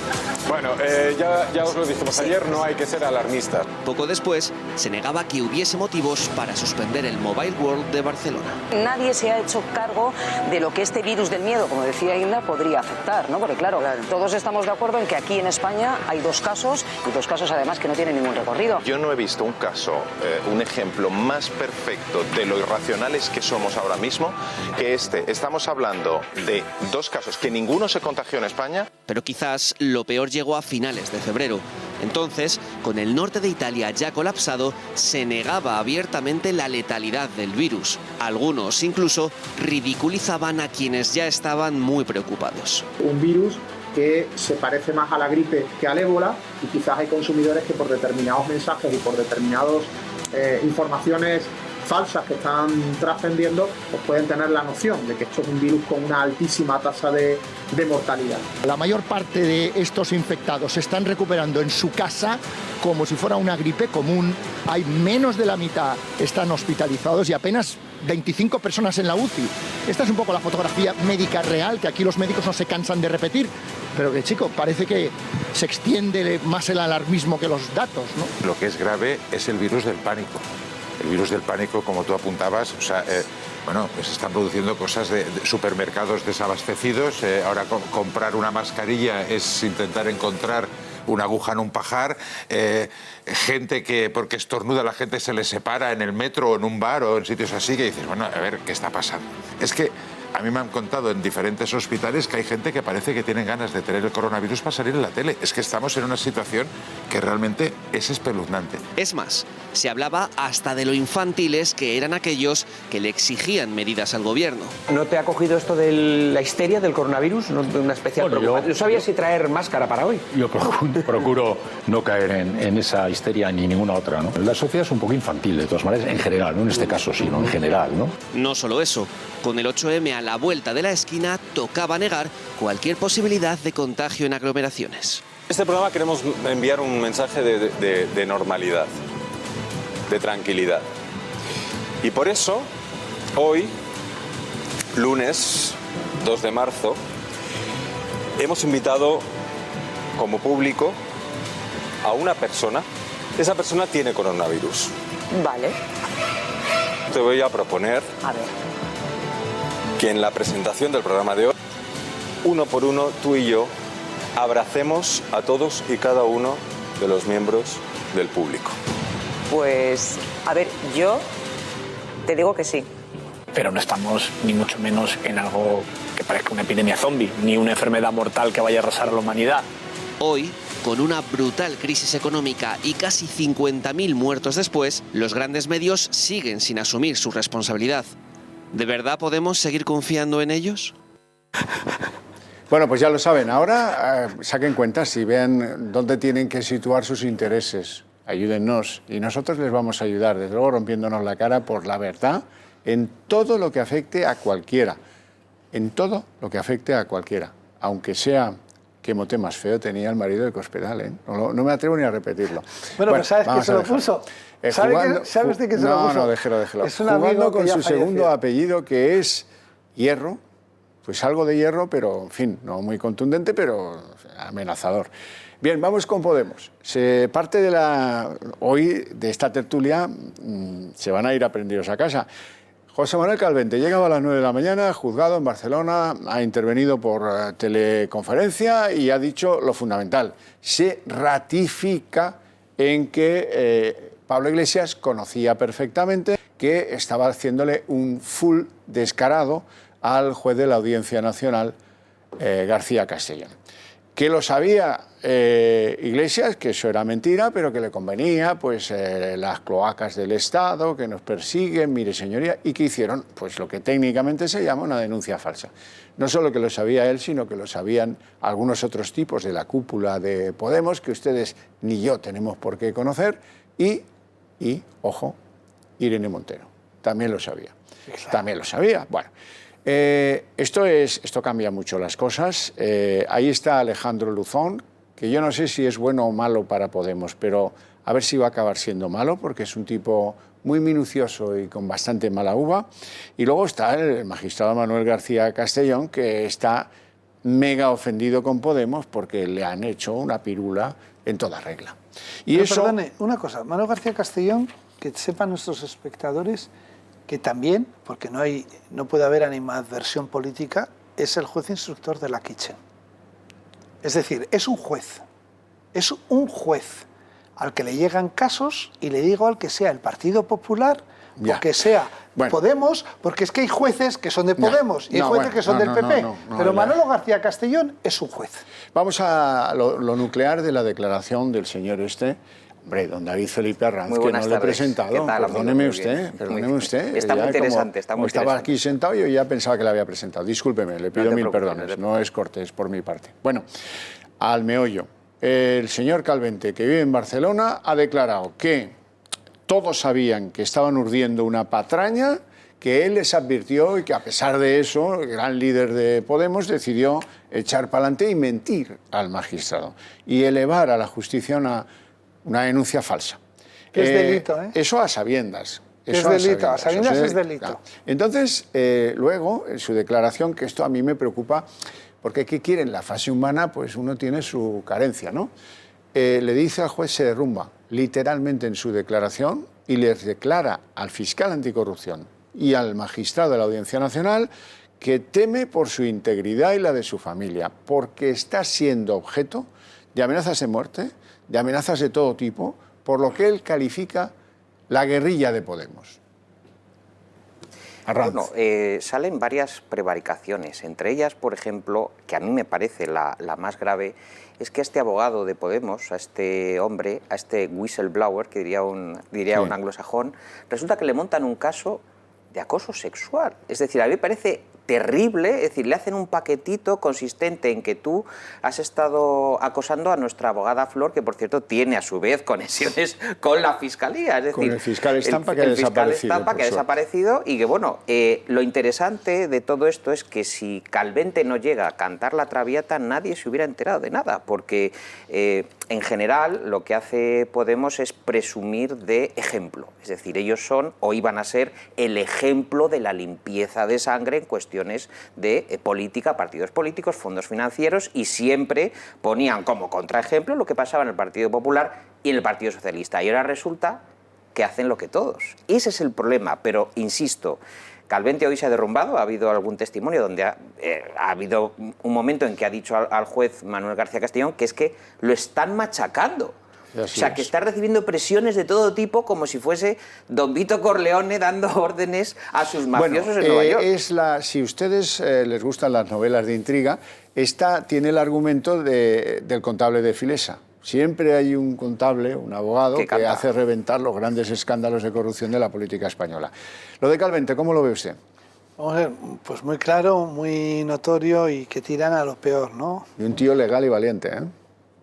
Bueno, ya os lo dijimos ayer, no hay que ser alarmistas. Poco después, se negaba que hubiese motivos para suspender el Mobile World de Barcelona. Nadie se ha hecho cargo de lo que este virus del miedo, como decía Hilda, podría afectar, ¿no? Porque claro, todos estamos de acuerdo en que aquí en España hay 2 casos, y 2 casos además que no tienen ningún recorrido. Yo no he visto un caso, un ejemplo más perfecto de lo irracionales que somos ahora mismo que este. Estamos hablando de 2 casos que ninguno se contagió en España. Pero quizás lo peor llegó a finales de febrero. Entonces, con el norte de Italia ya colapsado, se negaba abiertamente la letalidad del virus. Algunos incluso ridiculizaban a quienes ya estaban muy preocupados. Un virus que se parece más a la gripe que al ébola, y quizás hay consumidores que por determinados mensajes y por determinadas informaciones falsas que están trascendiendo, pues pueden tener la noción de que esto es un virus con una altísima tasa de mortalidad. La mayor parte de estos infectados se están recuperando en su casa como si fuera una gripe común. Hay menos de la mitad están hospitalizados y apenas 25 personas en la UCI. Esta es un poco la fotografía médica real, que aquí los médicos no se cansan de repetir, pero que, chico, parece que se extiende más el alarmismo que los datos, ¿no? Lo que es grave es el virus del pánico. El virus del pánico, como tú apuntabas, o sea, bueno, se están produciendo cosas de supermercados desabastecidos. Ahora comprar una mascarilla es intentar encontrar una aguja en un pajar. Gente que, porque estornuda, la gente se le separa en el metro o en un bar o en sitios así, que dices, bueno, a ver, ¿qué está pasando? Es que a mí me han contado en diferentes hospitales que hay gente que parece que tienen ganas de tener el coronavirus para salir en la tele. Es que estamos en una situación que realmente es espeluznante. Es más, se hablaba hasta de lo infantiles que eran aquellos que le exigían medidas al gobierno. ¿No te ha cogido esto de la histeria del coronavirus? ¿No, de una especial preocupación? ¿No sabías si traer máscara para hoy? Yo procuro no caer en esa histeria ni ninguna otra, ¿no? La sociedad es un poco infantil, de todas maneras, en general, no en este caso, sino en general, ¿no? No solo eso, con el 8M a la vuelta de la esquina tocaba negar cualquier posibilidad de contagio en aglomeraciones. Este programa queremos enviar un mensaje de normalidad, de tranquilidad. Y por eso, hoy, lunes 2 de marzo, hemos invitado como público a una persona. Esa persona tiene coronavirus. Vale. Te voy a proponer A ver. que en la presentación del programa de hoy, uno por uno, tú y yo, abracemos a todos y cada uno de los miembros del público. Pues, a ver, yo te digo que sí. Pero no estamos ni mucho menos en algo que parezca una epidemia zombie, ni una enfermedad mortal que vaya a arrasar a la humanidad. Hoy, con una brutal crisis económica y casi 50.000 muertos después, los grandes medios siguen sin asumir su responsabilidad. ¿De verdad podemos seguir confiando en ellos? Bueno, pues ya lo saben. Ahora saquen cuentas y vean dónde tienen que situar sus intereses. Ayúdennos y nosotros les vamos a ayudar, desde luego rompiéndonos la cara por la verdad en todo lo que afecte a cualquiera. En todo lo que afecte a cualquiera. Aunque sea, qué mote más feo tenía el marido de Cospedal, ¿eh? No me atrevo ni a repetirlo. Bueno, pues ¿sabes quién se lo puso? ¿Sabes de quién se lo puso? No, déjelo. Es un amigo jugando que con ya su falleció. segundo apellido, que es Hierro, pues algo de hierro, pero, en fin, no muy contundente, pero amenazador. Bien, vamos con Podemos. Hoy de esta tertulia se van a ir aprendidos a casa. José Manuel Calvente llegaba a las 9 de la mañana, juzgado en Barcelona, ha intervenido por teleconferencia y ha dicho lo fundamental. Se ratifica en que Pablo Iglesias conocía perfectamente que estaba haciéndole un full descarado al juez de la Audiencia Nacional, García Castellón. Que lo sabía Iglesias, que eso era mentira, pero que le convenía, pues las cloacas del Estado, que nos persiguen, mire señoría, y que hicieron pues lo que técnicamente se llama una denuncia falsa. No solo que lo sabía él, sino que lo sabían algunos otros tipos de la cúpula de Podemos, que ustedes ni yo tenemos por qué conocer, y ojo, Irene Montero, también lo sabía. Claro. También lo sabía. Bueno. Esto cambia mucho las cosas. Ahí está Alejandro Luzón, que yo no sé si es bueno o malo para Podemos, pero a ver si va a acabar siendo malo, porque es un tipo muy minucioso y con bastante mala uva. Y luego está el magistrado Manuel García Castellón, que está mega ofendido con Podemos porque le han hecho una pirula en toda regla. Y pero eso... Perdone, una cosa, Manuel García Castellón, que sepan nuestros espectadores que también, porque no puede haber animadversión política, es el juez instructor de la Kitchen. Es decir, es un juez al que le llegan casos, y le digo al que sea el Partido Popular, o que sea Podemos, porque es que hay jueces que son de Podemos y hay jueces que son del PP, pero Manolo García Castellón es un juez. Vamos a lo nuclear de la declaración del señor Hombre, don David Felipe Arranz, que no le he presentado. Perdóneme usted. Está muy interesante. Estaba aquí sentado y yo ya pensaba que le había presentado. Discúlpeme, le pido mil perdones. No es cortés por mi parte. Bueno, al meollo. El señor Calvente, que vive en Barcelona, ha declarado que todos sabían que estaban urdiendo una patraña, que él les advirtió y que a pesar de eso, el gran líder de Podemos decidió echar para adelante y mentir al magistrado y elevar a la justicia una denuncia falsa. Que es delito, ¿eh? Eso a sabiendas. Eso es delito, a sabiendas es delito. Claro. Entonces, luego, en su declaración, que esto a mí me preocupa, porque ¿qué quiere en la fase humana? Pues uno tiene su carencia, ¿no? Le dice al juez, se derrumba literalmente en su declaración y les declara al fiscal anticorrupción y al magistrado de la Audiencia Nacional que teme por su integridad y la de su familia, porque está siendo objeto de amenazas de muerte, de amenazas de todo tipo, por lo que él califica la guerrilla de Podemos. Bueno, salen varias prevaricaciones, entre ellas, por ejemplo, que a mí me parece la más grave, es que a este abogado de Podemos, a este hombre, a este whistleblower, que diría un anglosajón, resulta que le montan un caso de acoso sexual. Es decir, a mí me parece terrible, es decir, le hacen un paquetito consistente en que tú has estado acosando a nuestra abogada Flor, que por cierto tiene a su vez conexiones con la Fiscalía. Es decir, con el fiscal Estampa, que ha desaparecido y que, bueno, lo interesante de todo esto es que si Calvente no llega a cantar la Traviata, nadie se hubiera enterado de nada, porque en general lo que hace Podemos es presumir de ejemplo. Es decir, ellos son o iban a ser el ejemplo de la limpieza de sangre en cuestiones de política, partidos políticos, fondos financieros, y siempre ponían como contraejemplo lo que pasaba en el Partido Popular y en el Partido Socialista. Y ahora resulta que hacen lo que todos. Ese es el problema, pero insisto, Calvente hoy se ha derrumbado, ha habido algún testimonio donde ha habido un momento en que ha dicho al juez Manuel García Castellón que es que lo están machacando. O sea, que está recibiendo presiones de todo tipo como si fuese Don Vito Corleone dando órdenes a sus mafiosos en Nueva York. Si a ustedes les gustan las novelas de intriga, esta tiene el argumento del contable de Filesa. Siempre hay un contable, un abogado, que hace reventar los grandes escándalos de corrupción de la política española. Lo de Calvente, ¿cómo lo ve usted? Vamos a ver, pues muy claro, muy notorio y que tiran a lo peor, ¿no? Y un tío legal y valiente, ¿eh?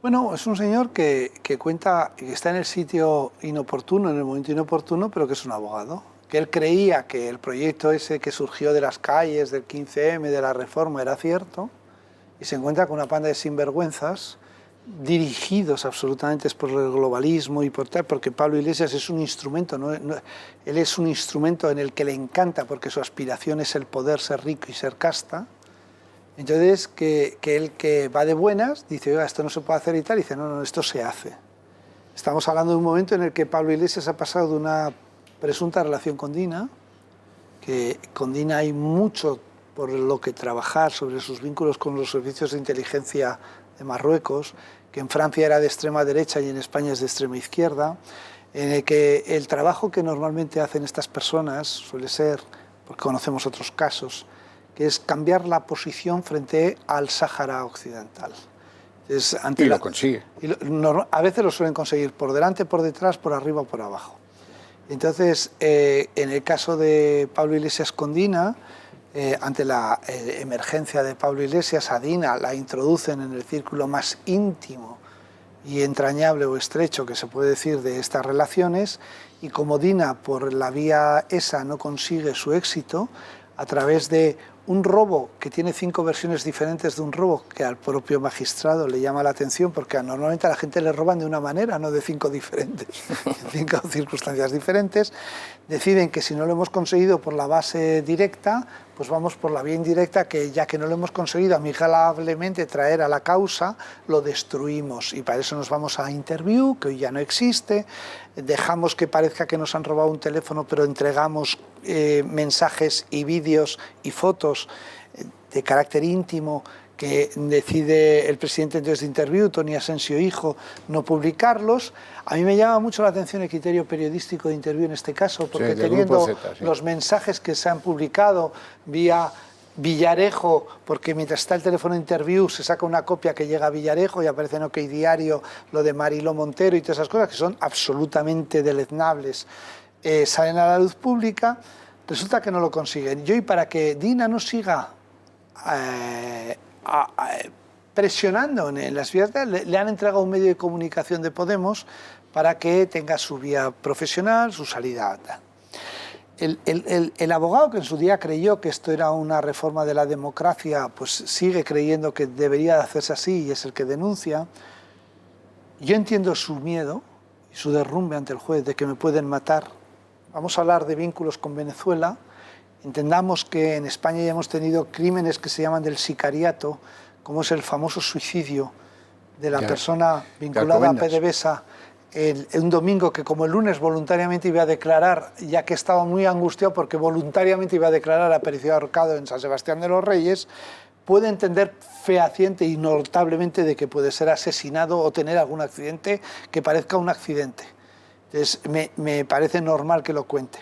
Bueno, es un señor que cuenta, que está en el sitio inoportuno, en el momento inoportuno, pero que es un abogado. Que él creía que el proyecto ese que surgió de las calles, del 15M, de la reforma, era cierto, y se encuentra con una panda de sinvergüenzas dirigidos absolutamente por el globalismo y por tal, porque Pablo Iglesias es un instrumento, él es un instrumento en el que le encanta, porque su aspiración es el poder, ser rico y ser casta. Entonces, que él que va de buenas, dice, oiga, esto no se puede hacer y tal, y dice, no, esto se hace. Estamos hablando de un momento en el que Pablo Iglesias ha pasado de una presunta relación con Dina, que con Dina hay mucho por lo que trabajar sobre sus vínculos con los servicios de inteligencia de Marruecos, que en Francia era de extrema derecha y en España es de extrema izquierda, en el que el trabajo que normalmente hacen estas personas suele ser, porque conocemos otros casos, que es cambiar la posición frente al Sáhara Occidental. Y lo consigue. A veces lo suelen conseguir por delante, por detrás, por arriba o por abajo. Entonces, en el caso de Pablo Iglesias con Dina, ante la emergencia de Pablo Iglesias, a Dina la introducen en el círculo más íntimo y entrañable o estrecho que se puede decir de estas relaciones, y como Dina por la vía esa no consigue su éxito, a través de un robo que tiene 5 versiones diferentes de un robo, que al propio magistrado le llama la atención, porque normalmente a la gente le roban de una manera, no de 5 diferentes, en 5 circunstancias diferentes, deciden que si no lo hemos conseguido por la base directa, pues vamos por la vía indirecta, que ya que no lo hemos conseguido amigablemente traer a la causa, lo destruimos, y para eso nos vamos a Interview, que hoy ya no existe, dejamos que parezca que nos han robado un teléfono, pero entregamos mensajes y vídeos y fotos de carácter íntimo que decide el presidente entonces de Interview, Tony Asensio hijo, no publicarlos. A mí me llama mucho la atención el criterio periodístico de Interview en este caso, porque teniendo los mensajes que se han publicado vía Villarejo, porque mientras está el teléfono Interview se saca una copia que llega a Villarejo y aparece en OK Diario lo de Mariló Montero y todas esas cosas que son absolutamente deleznables, salen a la luz pública, resulta que no lo consiguen. Y para que Dina no siga presionando en las vías, le han entregado un medio de comunicación de Podemos para que tenga su vía profesional, su salida. El abogado que en su día creyó que esto era una reforma de la democracia, pues sigue creyendo que debería de hacerse así y es el que denuncia. Yo entiendo su miedo y su derrumbe ante el juez de que me pueden matar vamos a hablar de vínculos con Venezuela. Entendamos que en España ya hemos tenido crímenes que se llaman del sicariato, como es el famoso suicidio de la persona vinculada a PDVSA un domingo, que como el lunes voluntariamente iba a declarar, ya que estaba muy angustiado porque voluntariamente iba a declarar aparecido ahorcado en San Sebastián de los Reyes, puede entender fehaciente y notablemente de que puede ser asesinado o tener algún accidente que parezca un accidente. Entonces, me parece normal que lo cuente.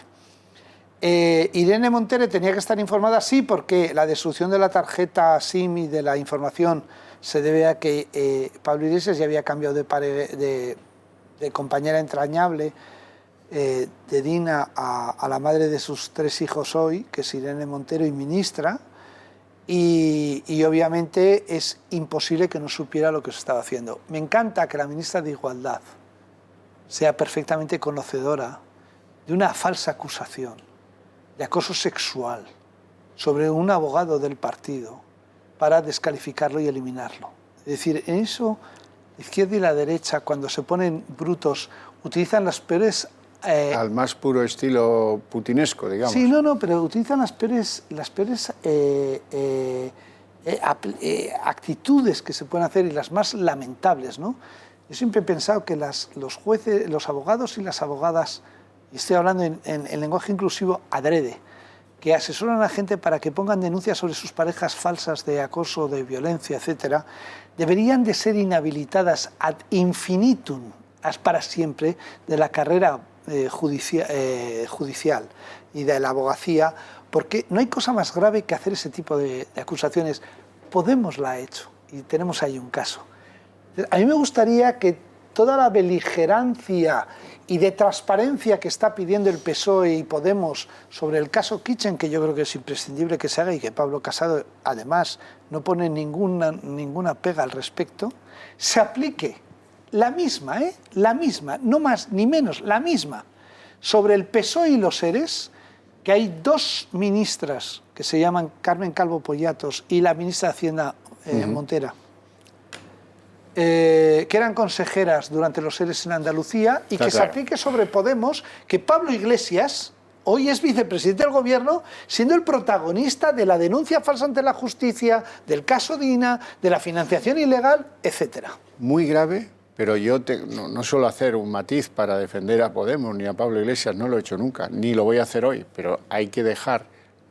Irene Montero tenía que estar informada, sí, porque la destrucción de la tarjeta SIM y de la información se debe a que Pablo Iglesias ya había cambiado de compañera entrañable de Dina a la madre de sus 3 hijos hoy, que es Irene Montero y ministra, y obviamente es imposible que no supiera lo que se estaba haciendo. Me encanta que la ministra de Igualdad sea perfectamente conocedora de una falsa acusación de acoso sexual sobre un abogado del partido para descalificarlo y eliminarlo. Es decir, en eso, la izquierda y la derecha, cuando se ponen brutos, utilizan las peores... al más puro estilo putinesco, digamos. Sí, no, pero utilizan las peores actitudes que se pueden hacer y las más lamentables, ¿no? Yo siempre he pensado que los jueces, los abogados y las abogadas, y estoy hablando en lenguaje inclusivo adrede, que asesoran a gente para que pongan denuncias sobre sus parejas falsas de acoso, de violencia, etcétera, deberían de ser inhabilitadas ad infinitum, para siempre, de la carrera judicial y de la abogacía, porque no hay cosa más grave que hacer ese tipo de acusaciones. Podemos la ha hecho y tenemos ahí un caso. A mí me gustaría que toda la beligerancia y de transparencia que está pidiendo el PSOE y Podemos sobre el caso Kitchen, que yo creo que es imprescindible que se haga y que Pablo Casado además no pone ninguna pega al respecto, se aplique la misma, no más ni menos, la misma, sobre el PSOE y los ERES, que hay 2 ministras que se llaman Carmen Calvo Pollatos y la ministra de Hacienda Montera, que eran consejeras durante los ERES en Andalucía, y que se aplique sobre Podemos, que Pablo Iglesias hoy es vicepresidente del Gobierno, siendo el protagonista de la denuncia falsa ante la justicia, del caso Dina, de la financiación ilegal, etcétera. Muy grave, pero yo no suelo hacer un matiz para defender a Podemos ni a Pablo Iglesias, no lo he hecho nunca, ni lo voy a hacer hoy, pero hay que dejar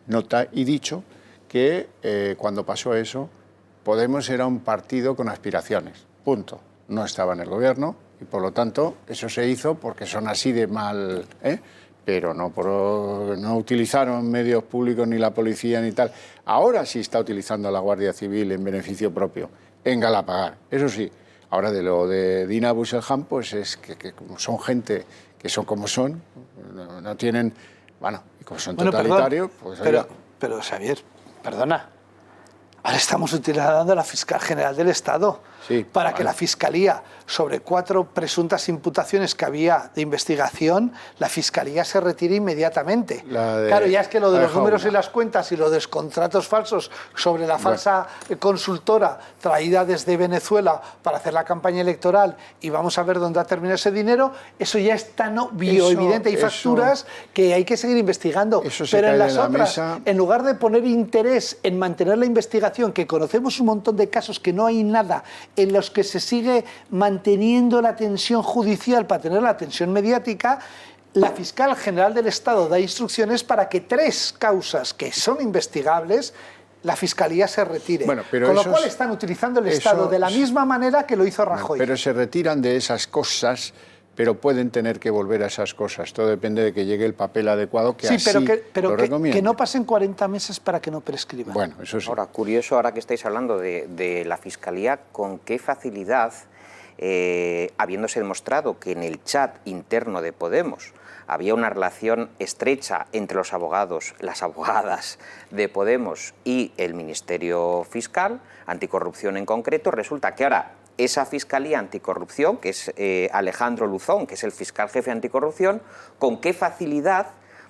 nota y dicho que cuando pasó eso, Podemos era un partido con aspiraciones. Punto. No estaba en el gobierno y por lo tanto eso se hizo porque son así de mal, pero no utilizaron medios públicos ni la policía ni tal. Ahora sí está utilizando a la Guardia Civil en beneficio propio, en Galapagar. Eso sí, ahora de lo de Dina Busselham, pues es que son gente que son como son, no tienen, bueno, y como son totalitarios, pues... Pero Xavier, perdona. Ahora estamos utilizando a la fiscal general del Estado para que la Fiscalía, sobre 4 presuntas imputaciones que había de investigación, la Fiscalía se retire inmediatamente. Claro, ya es que lo de los números y las cuentas y lo de los contratos falsos sobre la falsa consultora traída desde Venezuela para hacer la campaña electoral y vamos a ver dónde ha terminado ese dinero, eso ya es tan obvio, evidente. Hay facturas que hay que seguir investigando. Pero en las otras, en lugar de poner interés en mantener la investigación, que conocemos un montón de casos que no hay nada, en los que se sigue manteniendo la tensión judicial para tener la tensión mediática, la fiscal general del Estado da instrucciones para que 3 causas que son investigables, la Fiscalía se retire. Con lo cual están utilizando el Estado de la misma manera que lo hizo Rajoy. Pero se retiran de esas cosas, pero pueden tener que volver a esas cosas. Todo depende de que llegue el papel adecuado que pero que no pasen 40 meses para que no prescriban. Bueno, eso sí. Ahora, curioso, ahora que estáis hablando de la Fiscalía, con qué facilidad, habiéndose demostrado que en el chat interno de Podemos había una relación estrecha entre los abogados, las abogadas de Podemos y el Ministerio Fiscal, Anticorrupción en concreto, resulta que ahora esa Fiscalía Anticorrupción, que es Alejandro Luzón, que es el fiscal jefe anticorrupción, con qué facilidad,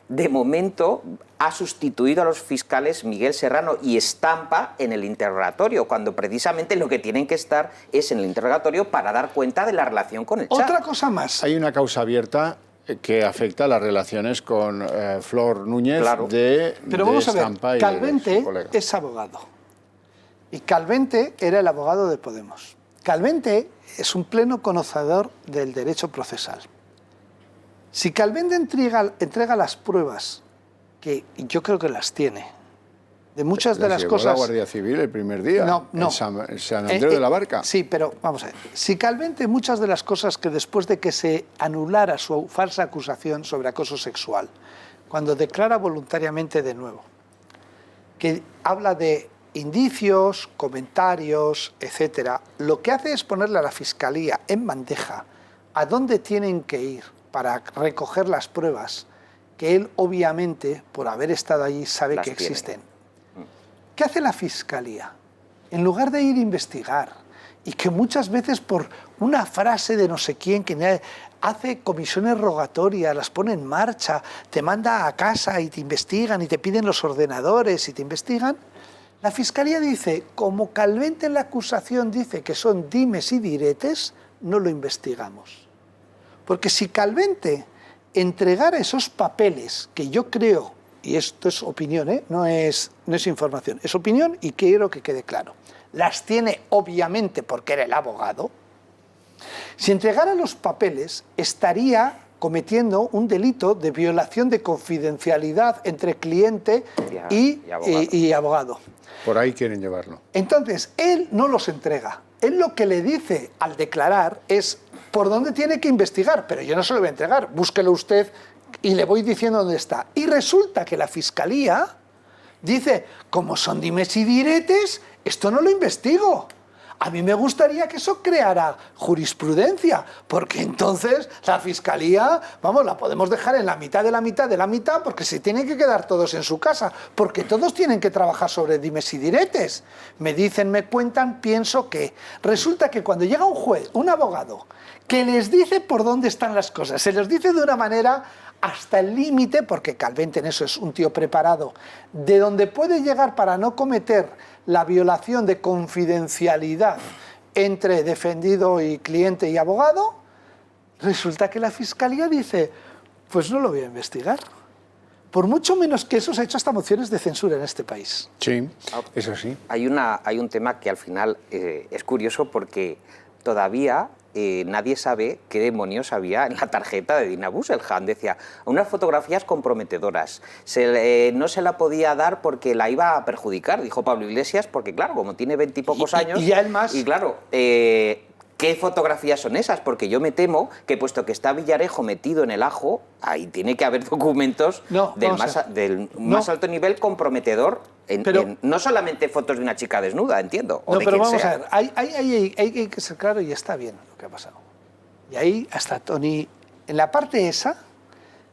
de momento, ha sustituido a los fiscales Miguel Serrano y Estampa en el interrogatorio, cuando precisamente lo que tienen que estar es en el interrogatorio para dar cuenta de la relación con el chat. Otra cosa más. Hay una causa abierta que afecta a las relaciones con Flor Núñez Pero vamos a ver, Estampa y Calvente de su colega. es abogado. Y Calvente era el abogado de Podemos. Calvente es un pleno conocedor del derecho procesal. Si Calvente entrega las pruebas, que yo creo que las tiene, de muchas de las cosas... la Guardia Civil el primer día, No. en San Andreu de la Barca. Sí, pero vamos a ver. Si Calvente, muchas de las cosas que después de que se anulara su falsa acusación sobre acoso sexual, cuando declara voluntariamente de nuevo, que habla de indicios, comentarios, etcétera, lo que hace es ponerle a la Fiscalía en bandeja a dónde tienen que ir para recoger las pruebas que él, obviamente, por haber estado allí, sabe que existen. ¿Qué hace la Fiscalía? En lugar de ir a investigar, y que muchas veces por una frase de no sé quién, que hace comisiones rogatorias, las pone en marcha, te manda a casa y te investigan y te piden los ordenadores y te investigan, la Fiscalía dice, como Calvente en la acusación dice que son dimes y diretes, no lo investigamos. Porque si Calvente entregara esos papeles, que yo creo, y esto es opinión, no es información, es opinión y quiero que quede claro, las tiene obviamente porque era el abogado, si entregara los papeles estaría cometiendo un delito de violación de confidencialidad entre cliente y abogado. Por ahí quieren llevarlo. Entonces, él no los entrega. Él lo que le dice al declarar es por dónde tiene que investigar, pero yo no se lo voy a entregar, búsquelo usted y le voy diciendo dónde está. Y resulta que la Fiscalía dice, como son dimes y diretes, esto no lo investigo. A mí me gustaría que eso creara jurisprudencia, porque entonces la Fiscalía, vamos, la podemos dejar en la mitad de la mitad de la mitad, porque se tienen que quedar todos en su casa, porque todos tienen que trabajar sobre dimes y diretes. Me dicen, me cuentan, pienso que... Resulta que cuando llega un juez, un abogado, que les dice por dónde están las cosas, se los dice de una manera hasta el límite, porque Calvente en eso es un tío preparado, de donde puede llegar para no cometer la violación de confidencialidad entre defendido y cliente y abogado, resulta que la Fiscalía dice, pues no lo voy a investigar. Por mucho menos que eso se ha hecho hasta mociones de censura en este país. Sí, eso sí. Hay un tema que al final es curioso porque todavía nadie sabe qué demonios había en la tarjeta de Dina Busselham. Decía, unas fotografías comprometedoras. No se la podía dar porque la iba a perjudicar, dijo Pablo Iglesias, porque claro, como tiene 20 y pocos años... Y ya el más... Y claro, ¿qué fotografías son esas? Porque yo me temo que puesto que está Villarejo metido en el ajo, ahí tiene que haber documentos del más alto nivel comprometedor. No solamente fotos de una chica desnuda, entiendo. O no, de pero quien vamos sea. a ver, hay que ser claro y está bien lo que ha pasado. Y ahí hasta Tony, en la parte esa,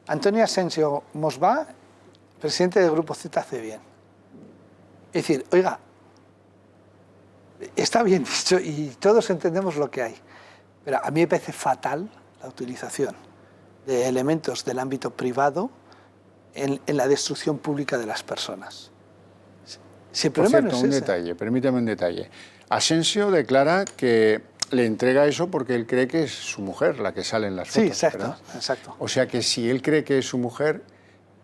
Antonio Asensio Mosbá, presidente del Grupo Z, hace bien. Es decir, oiga, está bien dicho y todos entendemos lo que hay, pero a mí me parece fatal la utilización de elementos del ámbito privado en la destrucción pública de las personas. Si el Por problema cierto, no es ese. detalle, permítame un detalle. Asensio declara que le entrega eso porque él cree que es su mujer la que sale en las fotos. Sí, exacto, ¿verdad? exacto. O sea que si él cree que es su mujer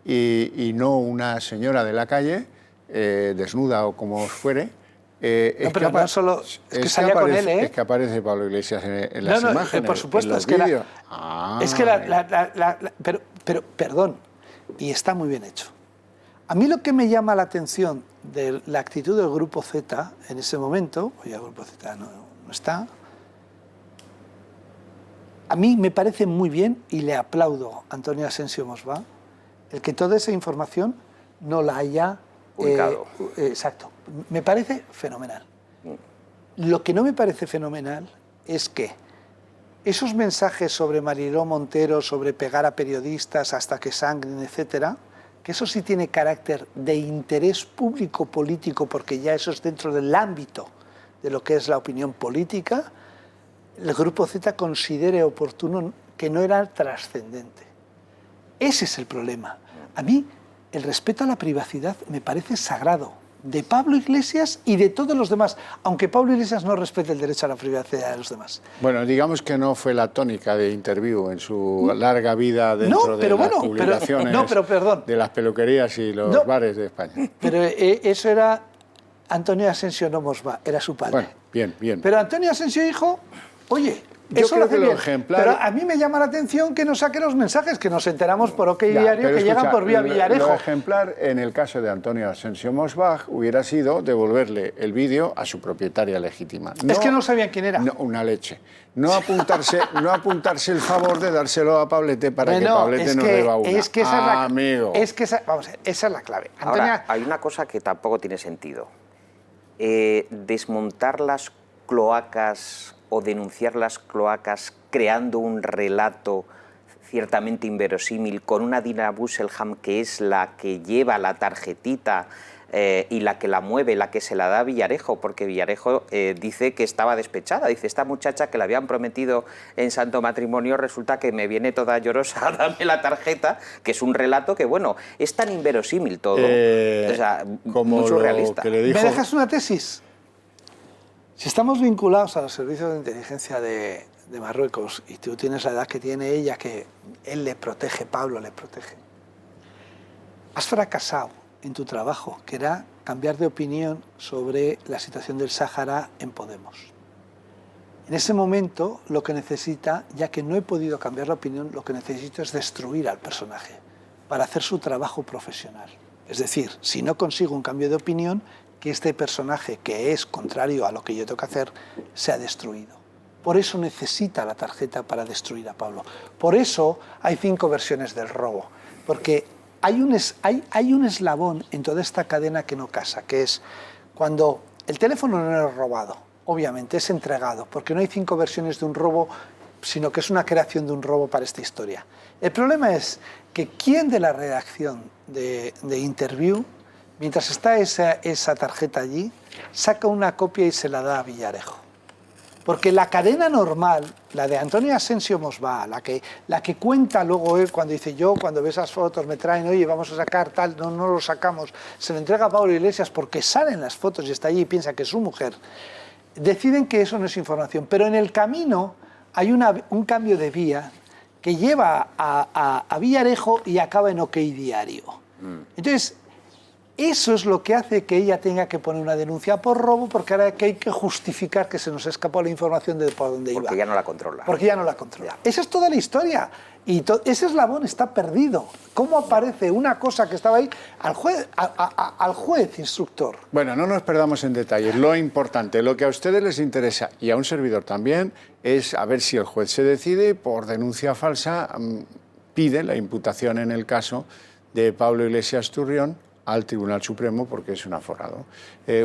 y no una señora de la calle, desnuda o como fuere, no, pero no solo es que salía con él, Es que aparece Pablo Iglesias en las imágenes. Por supuesto, en los es que vídeos. pero perdón, y está muy bien hecho. A mí lo que me llama la atención de la actitud del Grupo Z en ese momento, oye, el Grupo Z no está, a mí me parece muy bien y le aplaudo a Antonio Asensio Mosbá el que toda esa información no la haya publicado. Exacto, me parece fenomenal. Lo que no me parece fenomenal es que esos mensajes sobre Mariló Montero, sobre pegar a periodistas hasta que sangren, etcétera, que eso sí tiene carácter de interés público político, porque ya eso es dentro del ámbito de lo que es la opinión política, el Grupo Z considere oportuno que no era trascendente. Ese es el problema. A mí el respeto a la privacidad me parece sagrado, de Pablo Iglesias y de todos los demás, aunque Pablo Iglesias no respete el derecho a la privacidad de los demás. Bueno, digamos que no fue la tónica de Interview en su larga vida dentro de las publicaciones de las peluquerías y los bares de España. Pero eso era Antonio Asensio no Mosba, era su padre. Bueno, bien, bien. Pero Antonio Asensio dijo, oye, yo eso creo lo hace que lo bien. ejemplar... Pero a mí me llama la atención que no saque los mensajes, que nos enteramos por OK Diario, que llegan por vía Villarejo. Lo ejemplar en el caso de Antonio Asensio Mosbach hubiera sido devolverle el vídeo a su propietaria legítima. Es que no sabían quién era. No, una leche. No apuntarse el favor de dárselo a Pablete para que Pablete nos deba una. Es que esa es la, amigo. Es que vamos a ver, esa es la clave. Ahora, hay una cosa que tampoco tiene sentido. Desmontar las cloacas o denunciar las cloacas creando un relato ciertamente inverosímil con una Dina Busselham que es la que lleva la tarjetita y la que la mueve, la que se la da a Villarejo, porque Villarejo dice que estaba despechada, dice, esta muchacha que le habían prometido en santo matrimonio resulta que me viene toda llorosa, dame la tarjeta, que es un relato que, bueno, es tan inverosímil todo, o sea, como muy surrealista. Que le dijo... ¿Me dejas una tesis? Si estamos vinculados a los servicios de inteligencia de Marruecos y tú tienes la edad que tiene ella, que él le protege, Pablo le protege, has fracasado en tu trabajo, que era cambiar de opinión sobre la situación del Sáhara en Podemos. En ese momento lo que necesita, ya que no he podido cambiar la opinión, lo que necesito es destruir al personaje para hacer su trabajo profesional. Es decir, si no consigo un cambio de opinión, que este personaje, que es contrario a lo que yo tengo que hacer, sea destruido. Por eso necesita la tarjeta para destruir a Pablo. Por eso hay 5 versiones del robo. Porque hay un eslabón en toda esta cadena que no casa, que es cuando el teléfono no es robado, obviamente es entregado, porque no hay 5 versiones de un robo, sino que es una creación de un robo para esta historia. El problema es que quién de la redacción de Interview, mientras está esa tarjeta allí, saca una copia y se la da a Villarejo. Porque la cadena normal, la de Antonio Asensio Mosbah, la que cuenta luego él cuando dice yo, cuando ve esas fotos me traen, oye, vamos a sacar tal, no lo sacamos, se lo entrega a Pablo Iglesias porque salen las fotos y está allí y piensa que es su mujer, deciden que eso no es información. Pero en el camino hay un cambio de vía que lleva a Villarejo y acaba en OK Diario. Entonces, eso es lo que hace que ella tenga que poner una denuncia por robo, porque ahora que hay que justificar que se nos escapó la información de por dónde iba. Porque ya no la controla. Porque ya no la controla. Esa es toda la historia. Y ese eslabón está perdido. ¿Cómo aparece una cosa que estaba ahí al juez instructor? Bueno, no nos perdamos en detalles. Lo importante, lo que a ustedes les interesa, y a un servidor también, es a ver si el juez se decide por denuncia falsa, pide la imputación en el caso de Pablo Iglesias Turrión al Tribunal Supremo porque es un aforado.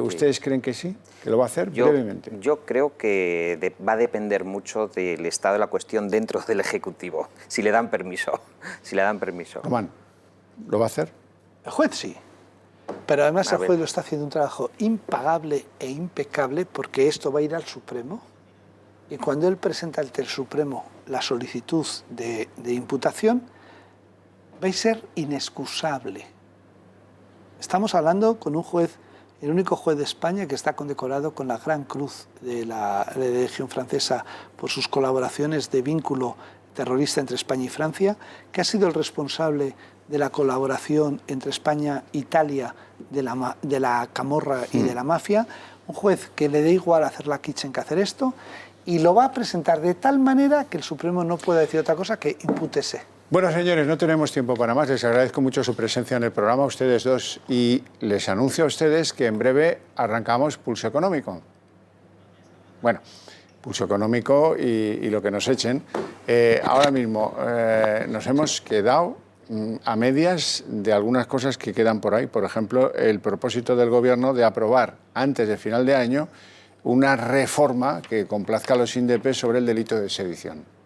¿Ustedes creen que sí? ¿Que lo va a hacer? Brevemente. Yo creo que va a depender mucho del estado de la cuestión dentro del Ejecutivo, si le dan permiso. Si le dan permiso. Román, ¿lo va a hacer? El juez sí. Pero además el juez lo está haciendo un trabajo impagable e impecable porque esto va a ir al Supremo y cuando él presenta ante el Supremo la solicitud de imputación va a ser inexcusable. Estamos hablando con un juez, el único juez de España que está condecorado con la Gran Cruz de la Legión Francesa por sus colaboraciones de vínculo terrorista entre España y Francia, que ha sido el responsable de la colaboración entre España e Italia de la camorra y de la mafia, un juez que le da igual hacer la kitchen que hacer esto, y lo va a presentar de tal manera que el Supremo no pueda decir otra cosa que impútese. Bueno, señores, no tenemos tiempo para más. Les agradezco mucho su presencia en el programa, a ustedes dos, y les anuncio a ustedes que en breve arrancamos Pulso Económico. Bueno, Pulso Económico y lo que nos echen. Ahora mismo nos hemos quedado a medias de algunas cosas que quedan por ahí. Por ejemplo, el propósito del Gobierno de aprobar antes de final de año una reforma que complazca a los INDEP sobre el delito de sedición.